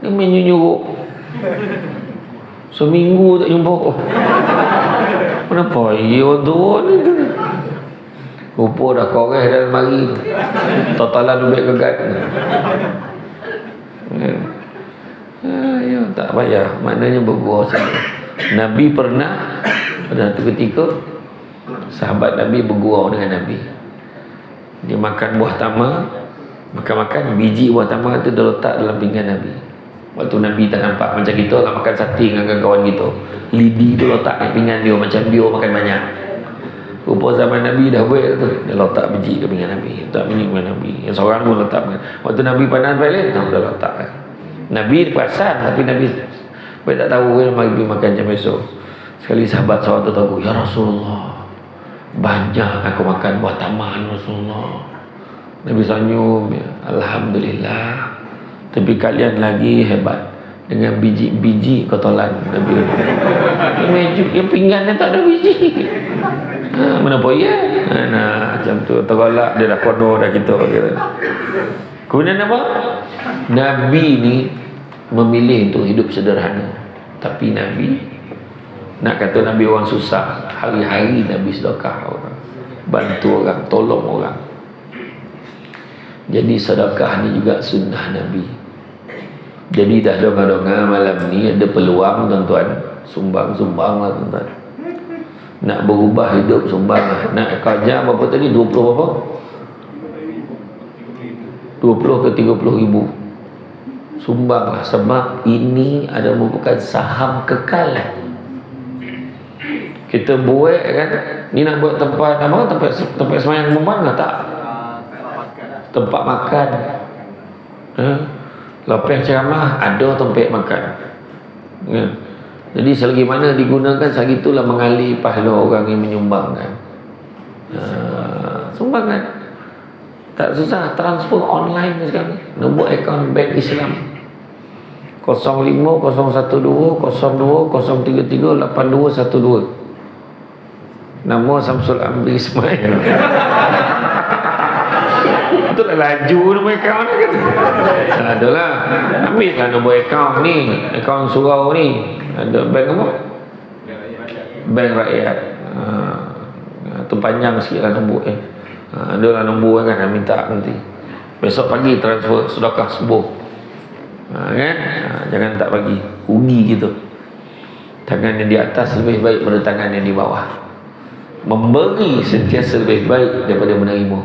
dia main nyuruh. Seminggu tak jumpa. Kenapa ya tu ni? Rupa dah koreh dalam mari, totalan duit kegat. Ya, tak payah, maknanya bergurau saja. Nabi pernah pada satu ketika sahabat Nabi bergurau dengan Nabi. Dia makan buah tamar, makan biji buah tamar tu dia letak dalam pinggan Nabi. Waktu Nabi tak nampak, macam kita nak makan sate dengan kawan kita, lidi tu letak kat pinggan dia macam dia makan banyak. Rupa zaman Nabi dah buat tu, dia letak biji kat pinggan Nabi, letak biji pinggan Nabi. Yang seorang pun letak. Waktu Nabi pandang balik, dia letak kan. Nabi perasan, tapi Nabi tak tahu kan, Nabi makan macam esok. Sekali sahabat seorang tu tahu, ya Rasulullah, banyak aku makan buah taman Rasulullah. Nabi senyum, ya, Alhamdulillah, tapi kalian lagi hebat dengan biji-biji kotolan Nabi. Yang pinggannya tak ada biji. Menapa ya? Macam tu tergolak dia dah kono dah kita kira. Kemudian apa? Nabi ni memilih untuk hidup sederhana, tapi Nabi nak kata Nabi orang susah, hari-hari Nabi sedekah orang, bantu orang, tolong orang. Jadi sedekah ni juga sunnah Nabi. Jadi dah donga-donga malam ni ada peluang tuan-tuan, sumbang-sumbang lah tuan-tuan. Nak berubah hidup sumbang lah. Nak kerja berapa tadi? 20 berapa? 20 ke 30 ribu. Sumbang lah, sebab ini ada merupakan saham kekal. Kita buat kan, ni nak buat tempat apa? Tempat semayang perempuan lah tak? Tempat makan. Lepas ceramah ada tempat makan. Jadi selagi mana digunakan, selagi itulah mengalir pahala orang yang menyumbangkan. Sumbangan tak susah, transfer online sekarang. Nombor akaun Bank Islam 05-012-02-033-8212. Nama Samsul Amri Ismail. betul lah laju nombor akaun ni kata. Adalah. Ambil lah nombor akaun ni, akaun surau ni. Ada bank apa? Bank Rakyat. Tu panjang sikit lah nombor adalah nombor kan, minta nanti. Besok pagi transfer sedekah subuh. Kan? Jangan tak bagi. Rugi gitu. Tangan yang di atas lebih baik pada tangan yang di bawah. Memberi sentiasa lebih baik daripada menerima.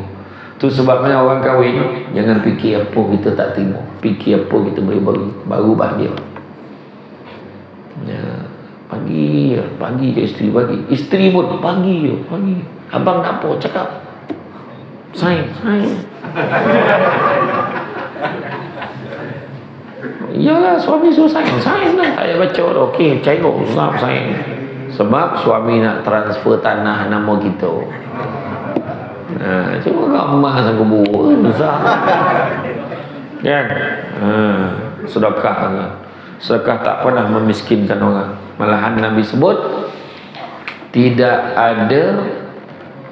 Tu sebabnya orang kahwin jangan fikir apa kita tak terima, fikir apa kita boleh beri, baru bahagia. Ya, pagi ke isteri bagi. Isteri pun pagi. Abang nak apa cakap? Sign. Iyalah, suami suruh sign lah. Tak payah baca dah. Okey, cairok lah sign. Sebab suami nak transfer tanah nama kita. Cuma ramah sanggup buat susah. Kan? Sedekah kan. Sedekah tak pernah memiskinkan orang. Malahan Nabi sebut tidak ada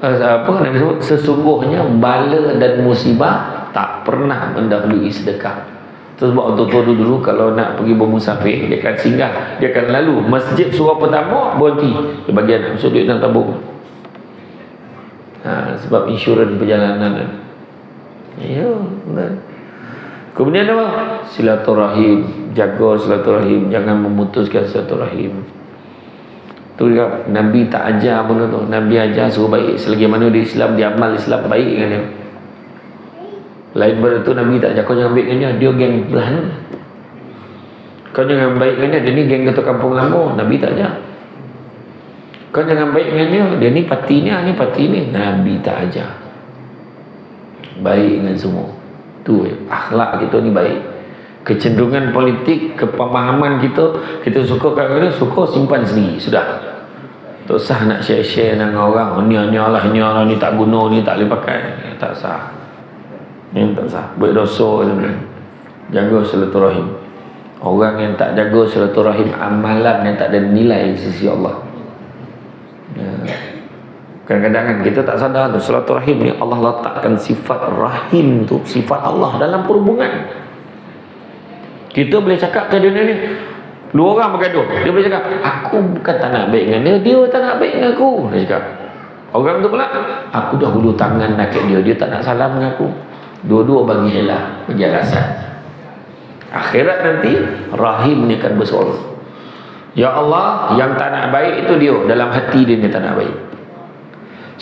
Nabi sebut sesungguhnya bala dan musibah tak pernah mendahului sedekah. Sebab untuk dulu kalau nak pergi bermusafir, dia akan singgah, dia akan lalu masjid surau pertama, berhenti di bagian masuk duit dalam tabung. Sebab insurans perjalanan. Ya, benar. Kemudian apa? Silaturahim, jaga silaturahim, jangan memutuskan silaturahim. Tu juga Nabi tak ajar pun tu. Nabi ajar suruh baik selagi mana dia Islam, dia amal Islam baik dengan dia. Lain pada tu Nabi tak ajar kau jangan baik dengan dia geng belah ni. Kau jangan baik dengan dia ni geng ketua kampung lama. Nabi tak ajar. Kau jangan baik dengan dia ni parti ni. Nabi tak ajar. Baik dengan semua. Tu akhlak kita ni baik. Kecenderungan politik, kepemahaman kita suka kadang-kadang suka simpan sendiri. Sudah. Tak sah nak share-share dengan orang. Ni Allah ni tak guna, ni tak boleh pakai. Tak sah. Yang tak sah, berdosa sebenarnya. Jaga silaturahim. Orang yang tak jaga silaturahim, amalan yang tak ada nilai di sisi Allah. Kadang-kadang kan kita tak sadar tu silaturahim ni Allah letakkan sifat rahim tu, sifat Allah dalam perhubungan. Kita boleh cakap ke dunia ni, dua orang bergaduh, dia boleh cakap aku bukan tak nak baik dengan dia tak nak baik dengan aku. Dia cakap orang tu pula, aku dah hulur tangan nak kat dia tak nak salam dengan aku. Dua-dua bagi elah, bagi alasan. Akhirat nanti rahim ni akan bersuara. Ya Allah, yang tak nak baik itu dia, dalam hati dia tak nak baik.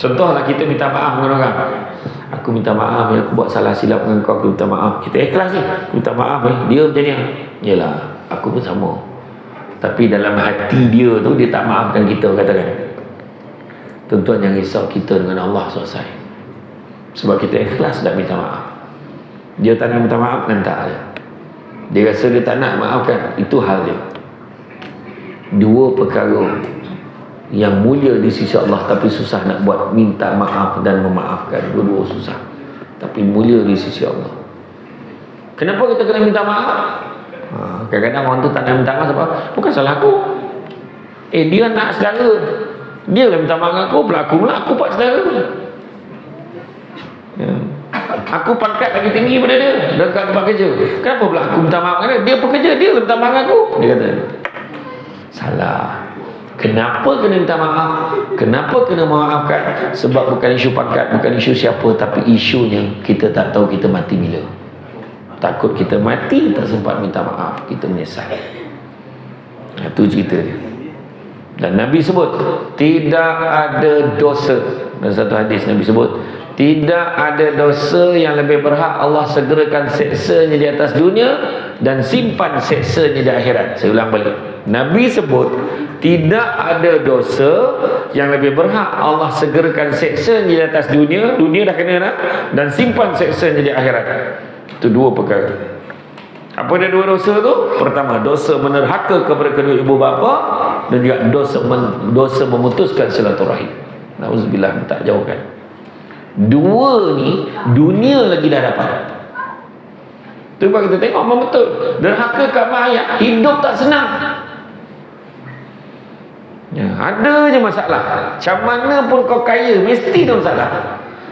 Contohlah kita minta maaf dengan orang. Aku minta maaf ya, aku buat salah silap dengan kau, aku minta maaf. Kita ikhlas ni, aku minta maaf dia macam ni. Yalah, aku pun sama. Tapi dalam hati dia tu dia tak maafkan kita, katakan. Tuan-tuan yang risau kita dengan Allah selesai. Sebab kita ikhlas dah minta maaf. Dia tak nak minta maaf, nanti dia rasa dia tak nak maafkan, itu hal dia. Dua perkara yang mulia di sisi Allah tapi susah nak buat, minta maaf dan memaafkan. Dua-dua susah tapi mulia di sisi Allah. Kenapa kita kena minta maaf? Kadang-kadang orang tu tak nak minta maaf sebab bukan salah aku. Dia nak saudara, dia lah minta maaf dengan aku, aku buat saudara. Aku pangkat lagi tinggi daripada dia dekat tempat kerja. Kenapa pula aku minta maaf dengan dia? Dia pekerja, dia lah minta maaf dengan aku. Dia kata salah. Kenapa kena minta maaf? Kenapa kena memaafkan? Sebab bukan isu pangkat, bukan isu siapa, tapi isunya kita tak tahu kita mati bila. Takut kita mati tak sempat minta maaf, kita menyesal. Itu cerita dia. Dan Nabi sebut tidak ada dosa. Dalam satu hadis Nabi sebut tidak ada dosa yang lebih berhak Allah segerakan seksanya di atas dunia dan simpan seksanya di akhirat. Saya ulang balik. Nabi sebut tidak ada dosa yang lebih berhak Allah segerakan seksanya di atas dunia dah kena dah, dan simpan seksanya di akhirat. Itu dua perkara. Apa dia dua dosa tu? Pertama, dosa menerhaka kepada kedua ibu bapa, dan juga dosa memutuskan silaturahim. Nauzubillah, tak jauhkan. Dua ni dunia lagi dah dapat. Tu sebab kita tengok memang betul. Derhaka kat mak ayah, hidup tak senang. Ada je masalah. Macam mana pun kau kaya, mesti ada masalah.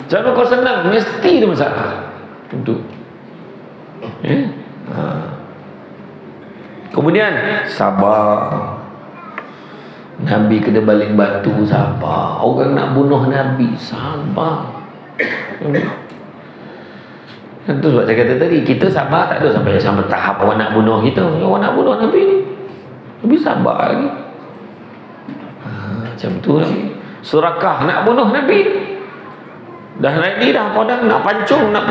Macam mana kau senang, mesti ada masalah. Untuk kemudian sabar. Nabi kena baling batu, sabar. Orang nak bunuh Nabi, sabar. Itu sebab saya kata tadi, kita sabar tak ada sampai tahap orang nak bunuh kita. Orang nak bunuh Nabi ni, Nabi sabar lagi. Macam tu lagi. Surakah nak bunuh Nabi ni, dah naik ni dah padang, nak pancung, nak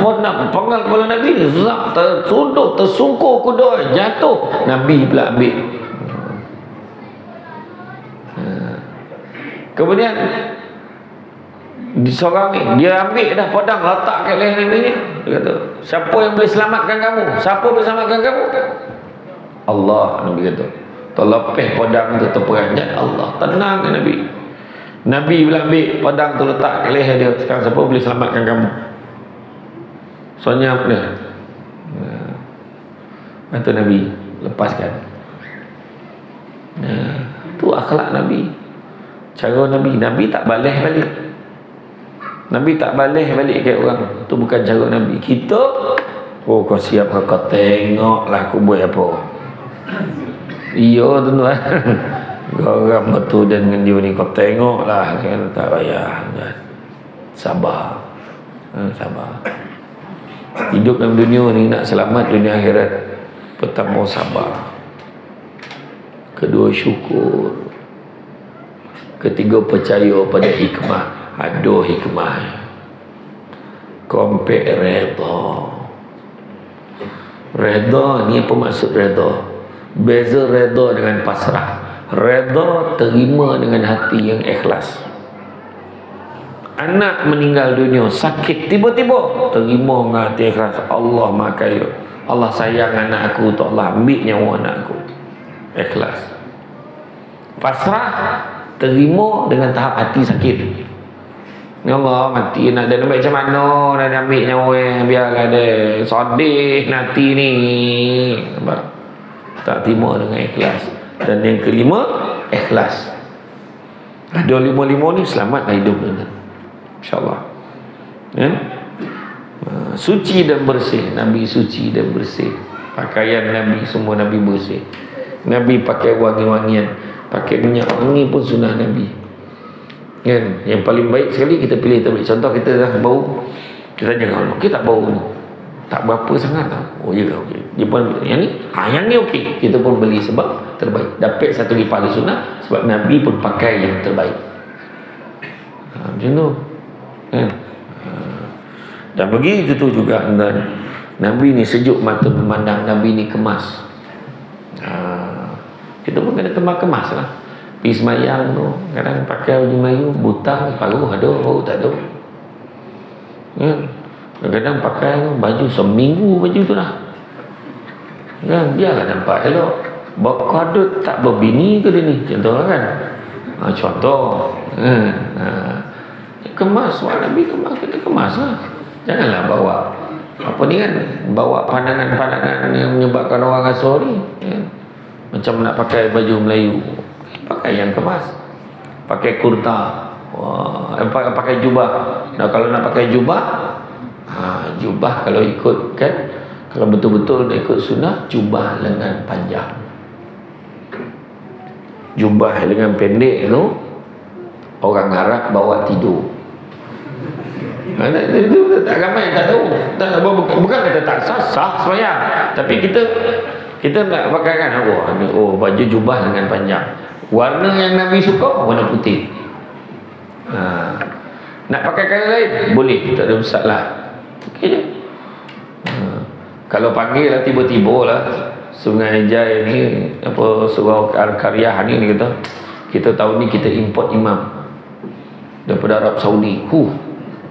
penggal kepala Nabi ni, tersunduk, tersungkur kuda, jatuh, Nabi pula ambil. Kemudian seorang ni, dia ambil dah pedang, letak kat leher Nabi ni. Dia kata, siapa yang boleh selamatkan kamu? Siapa boleh selamatkan kamu? Allah, Nabi kata. Terlepeh pedang tu terperanjat Allah. Tenang kan Nabi. Nabi bila ambil pedang tu letak kat leher dia. Sekarang siapa boleh selamatkan kamu? Soalnya apa dia? Bantu Nabi lepaskan. Tu akhlak Nabi. Cara Nabi. Nabi tak balas balik. Nabi tak balas balik kat orang. Tu bukan cara Nabi. Kita, oh kau siap kau tengoklah aku buat apa. Iya tuan-tuan. Orang betul dan dengan dia ni, kau tengoklah kan, tak payah kan. Sabar. Sabar. Hidup dalam dunia ni nak selamat dunia akhirat, pertama sabar, kedua syukur, ketiga percaya pada hikmah. Ada hikmah. Keempat redha. Redha ni apa maksud redha? Beza redha dengan pasrah. Redha terima dengan hati yang ikhlas. Anak meninggal dunia, sakit tiba-tiba, terima dengan hati ikhlas. Allah Maha Kaya, Allah sayang anak aku, tu Allah ambil nyawa anak aku. Ikhlas. Pasrah, terima dengan tahap hati sakit. Ya Allah, mati nak dia ambil macam mana, nak ambil nyawa, biarlah dia sedih nanti ni. Nampak? Tak terima dengan ikhlas. Dan yang kelima, ikhlas. Ada lima-lima ni, selamatlah hidup kita, InsyaAllah. Ya? Suci dan bersih. Nabi suci dan bersih. Pakaian Nabi, semua Nabi bersih. Nabi pakai wangi-wangian, pakai minyak wangi pun sunnah Nabi. Kan? Yang paling baik sekali kita pilih terbaik. Contoh kita dah bau, kita tanya Allah, kita tak bau ni, tak berapa sangat lah. Oh ya, okey. Dia pun yang ni, yang ni okey. Kita pun beli sebab terbaik. Dapat satu pahala sunnah sebab Nabi pun pakai yang terbaik. Macam tu. Kan? Dan begitu tu juga Nabi ni sejuk mata memandang, Nabi ni kemas. Kita pun kena kemas lah. Pergi semayang tu, kadang pakai baju Melayu, butang, paruh ada, paruh tak ada. Kan? Kadang-kadang pakai baju seminggu baju tu lah. Kan? Biarlah nampak elok. Berkadut tak berbini ke dia ni? Contoh kan? Contoh. Kemas, Nabi kemas, kita kemas lah. Janganlah bawa apa ni kan, bawa pandangan-pandangan yang menyebabkan orang asal ni kan? Macam nak pakai baju Melayu, pakai yang kemas, pakai kurta, pakai jubah. Nah, kalau nak pakai jubah, jubah kalau ikut kan, kalau betul-betul nak ikut sunnah, jubah lengan panjang. Jubah lengan pendek tu orang Arab bawa tidur. Itu tak ramai yang tak tahu. Bukan kata tak sah semayang, tapi kita nak pakai kan, baju jubah lengan panjang. Warna yang Nabi suka warna putih. Nak pakai colour lain boleh, tak ada masalah. Okey je. Kalau panggil lah tiba-tiba lah Sungai Jaya ni, apa surau Karyah ni kata, kita tahun ni kita import imam daripada Arab Saudi.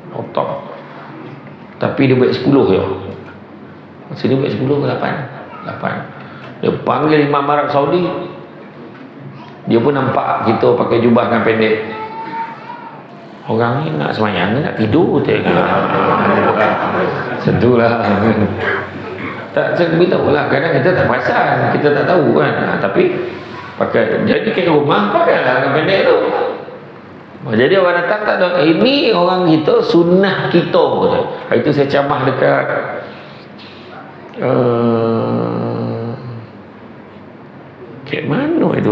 Otak. Tapi dia buat 10 je. Masa dia buat 10 ke 8. Dia panggil imam Arab Saudi, dia pun nampak kita pakai jubah dengan pendek. Orang ni nak semayang, nak tidur sentuhlah. Tak, saya beritahu lah. Kadang kita tak perasan, kita tak tahu kan. Tapi pakai, jadi kat rumah pakailah dengan pendek tu. Jadi orang datang tak ada, ini orang kita, sunnah kita. Itu saya camah dekat Kayak mana itu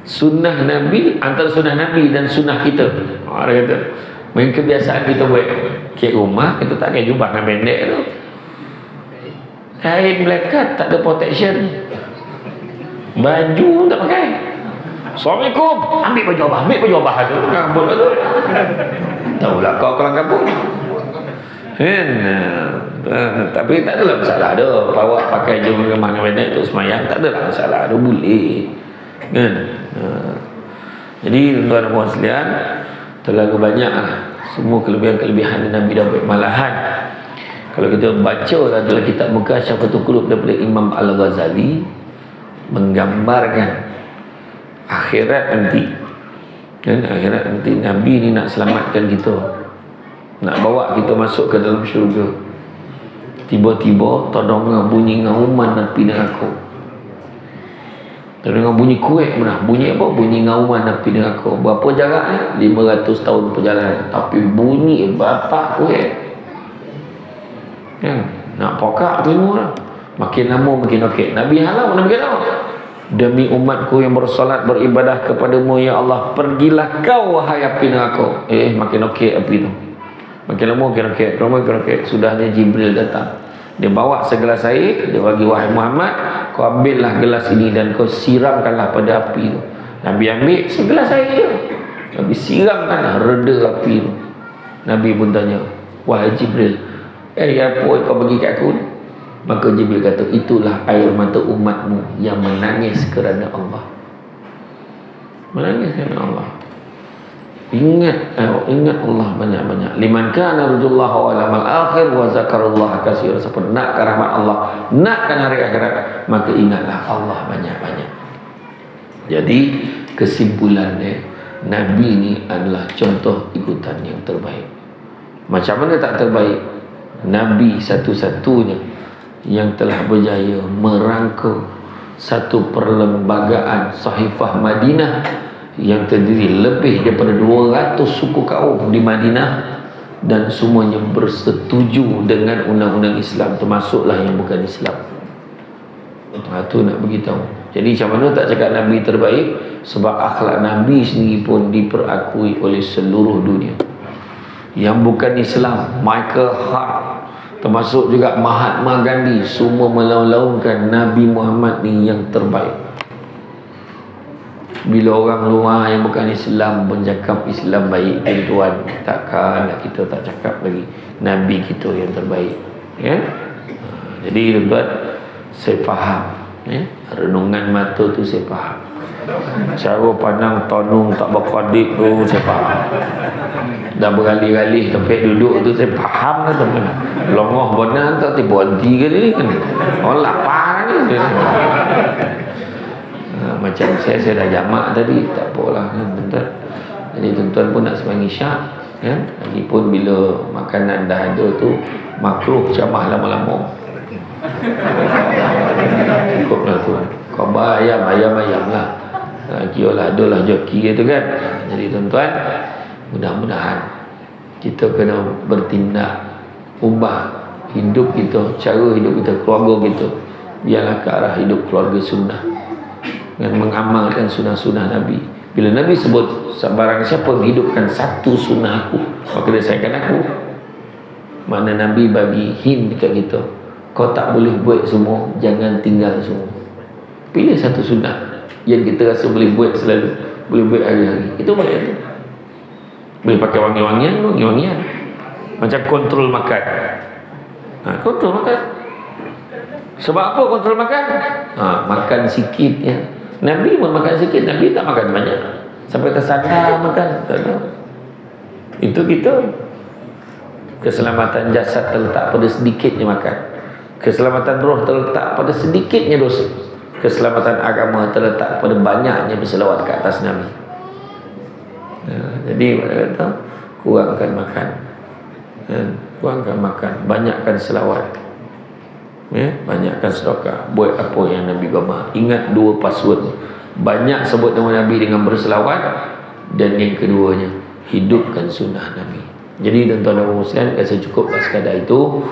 sunnah Nabi, antara sunnah Nabi dan sunnah kita. Orang kata main kebiasaan kita buat kek rumah, kita tak pakai jubah dengan pendek tu, kain melekat, tak ada protection, baju tak pakai. Assalamualaikum, ambil baju abah tu rambut tu. Tahulah kau kelang kabut kan. Tapi tak adalah masalah ada awak pakai jubah dengan pendek tu semayang, tak adalah masalah, ada boleh kan. Jadi tuan-tuan dan puan sekalian, terlalu banyak semua kelebihan-kelebihan Nabi Daud. Malahan kalau kita baca dalam kitab Mukasyafatul Qulub daripada Imam Al-Ghazali, menggambarkan akhirat nanti kan. Akhirat nanti Nabi ni nak selamatkan kita, nak bawa kita masuk ke dalam syurga. Tiba-tiba terdongar bunyi ngauman api neraka. Terdengar bunyi kuat pun dah. Bunyi apa? Bunyi ngauman api neraka. Berapa jaraknya? 500 tahun perjalanan. Tapi bunyi bapak kuat kan. Nak pokak tu semua lah. Makin lama makin okey. Nabi halau, Nabi halau. Demi umatku yang bersolat beribadah kepadamu ya Allah, pergilah kau wahai api neraka. Makin okey api tu. Makin lama makin okey. Sudahnya Jibril datang. Dia bawa segelas air, dia bagi, wahai Muhammad, kau ambillah gelas ini dan kau siramkanlah pada api tu. Nabi ambil segelas air, Nabi siramkan, reda api tu. Nabi pun tanya, wahai Jibril, apa kau bagi kat aku? Maka Jibril kata, itulah air mata umatmu yang menangis kerana Allah. Menangis kerana Allah. Ingat Allah banyak-banyak. Liman kana yarjullaha wal yawmal akhir wa zakarallaha katsiran. Siapa nak rahmat Allah, nakkan hari akhirat, maka ingatlah Allah banyak-banyak. Jadi kesimpulannya, Nabi ni adalah contoh ikutan yang terbaik. Macam mana tak terbaik? Nabi satu-satunya yang telah berjaya merangka satu perlembagaan Sahifah Madinah yang terdiri lebih daripada 200 suku kaum di Madinah, dan semuanya bersetuju dengan undang-undang Islam, termasuklah yang bukan Islam. Itu nak beritahu. Jadi macam mana tak cakap Nabi terbaik? Sebab akhlak Nabi sendiri pun diperakui oleh seluruh dunia. Yang bukan Islam, Michael Hart, termasuk juga Mahatma Gandhi, semua melaung-laungkan Nabi Muhammad ni yang terbaik. Bila orang luar yang bukan Islam pun cakap Islam baik, tuan, takkanlah kita tak cakap lagi Nabi kita yang terbaik, ya? Jadi tuan, saya faham, ya? Renungan mata tu saya faham, cara pandang tonung tak berkodip tu saya faham, dah beralih-alih tempat duduk tu saya faham kan teman. Longoh benar tak tiba henti ke ni kan, orang lapar ni. Macam saya dah jamak tadi, tak apalah kan tuan-tuan. Jadi tuan-tuan pun nak sembahyang isyak kan, lagipun bila makanan dah ada tu makruh camah lama-lama. Cukuplah tuan, khabar ayam lah, kira adalah joki gitu kan. Jadi tuan-tuan, mudah-mudahan kita kena bertindak, ubah hidup kita, cara hidup kita, keluarga kita, biarlah ke arah hidup keluarga sunnah, dengan mengamalkan sunnah-sunnah Nabi. Bila Nabi sebut barang siapa menghidupkan satu sunnah aku, maka dia sayangkan aku. Mana Nabi bagi hint dekat kita, kau tak boleh buat semua, jangan tinggal semua. Pilih satu sunnah yang kita rasa boleh buat selalu, boleh buat hari-hari. Itu boleh tu. Boleh pakai wangi-wangian. Macam kontrol makan. Kontrol makan. Sebab apa kontrol makan? Makan sikit ya. Nabi pun makan sikit, Nabi tak makan banyak sampai tersadar makan. Tak tahu. Itu kita. Keselamatan jasad terletak pada sedikitnya makan. Keselamatan roh terletak pada sedikitnya dosa. Keselamatan agama terletak pada banyaknya berselawat ke atas Nabi. Jadi kata kurangkan makan, kurangkan makan, banyakkan selawat, banyakkan sedekah, buat apa yang Nabi gambar. Ingat dua password, banyak sebut nama Nabi dengan berselawat, dan yang keduanya hidupkan sunnah Nabi. Jadi tuan-tuan dan puan sekalian, saya cukuplah sekadar itu.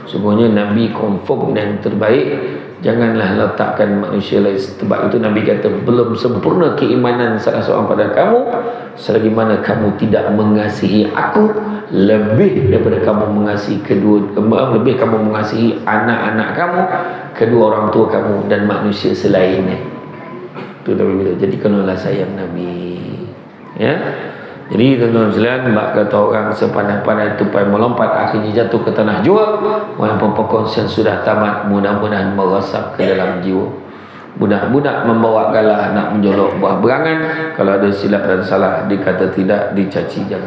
Sungguhnya Nabi confirm yang terbaik. Janganlah letakkan manusia lain. Sebab itu Nabi kata, belum sempurna keimanan salah seorang pada kamu selagi mana kamu tidak mengasihi aku lebih daripada kamu mengasihi lebih kamu mengasihi anak-anak kamu, kedua orang tua kamu, dan manusia selainnya. Itu Nabi bilang. Jadi kenalah sayang Nabi. Ya. Jadi tuan-tuan sekalian, bab kata orang sepandai-pandai tupai melompat akhirnya jatuh ke tanah jua. Walaupun perkongsian sudah tamat, mudah-mudahan meresap ke dalam jiwa. Budak-budak membawa galah nak menjolok buah berangan. Kalau ada silap dan salah, dikata tidak, dicaci jangan.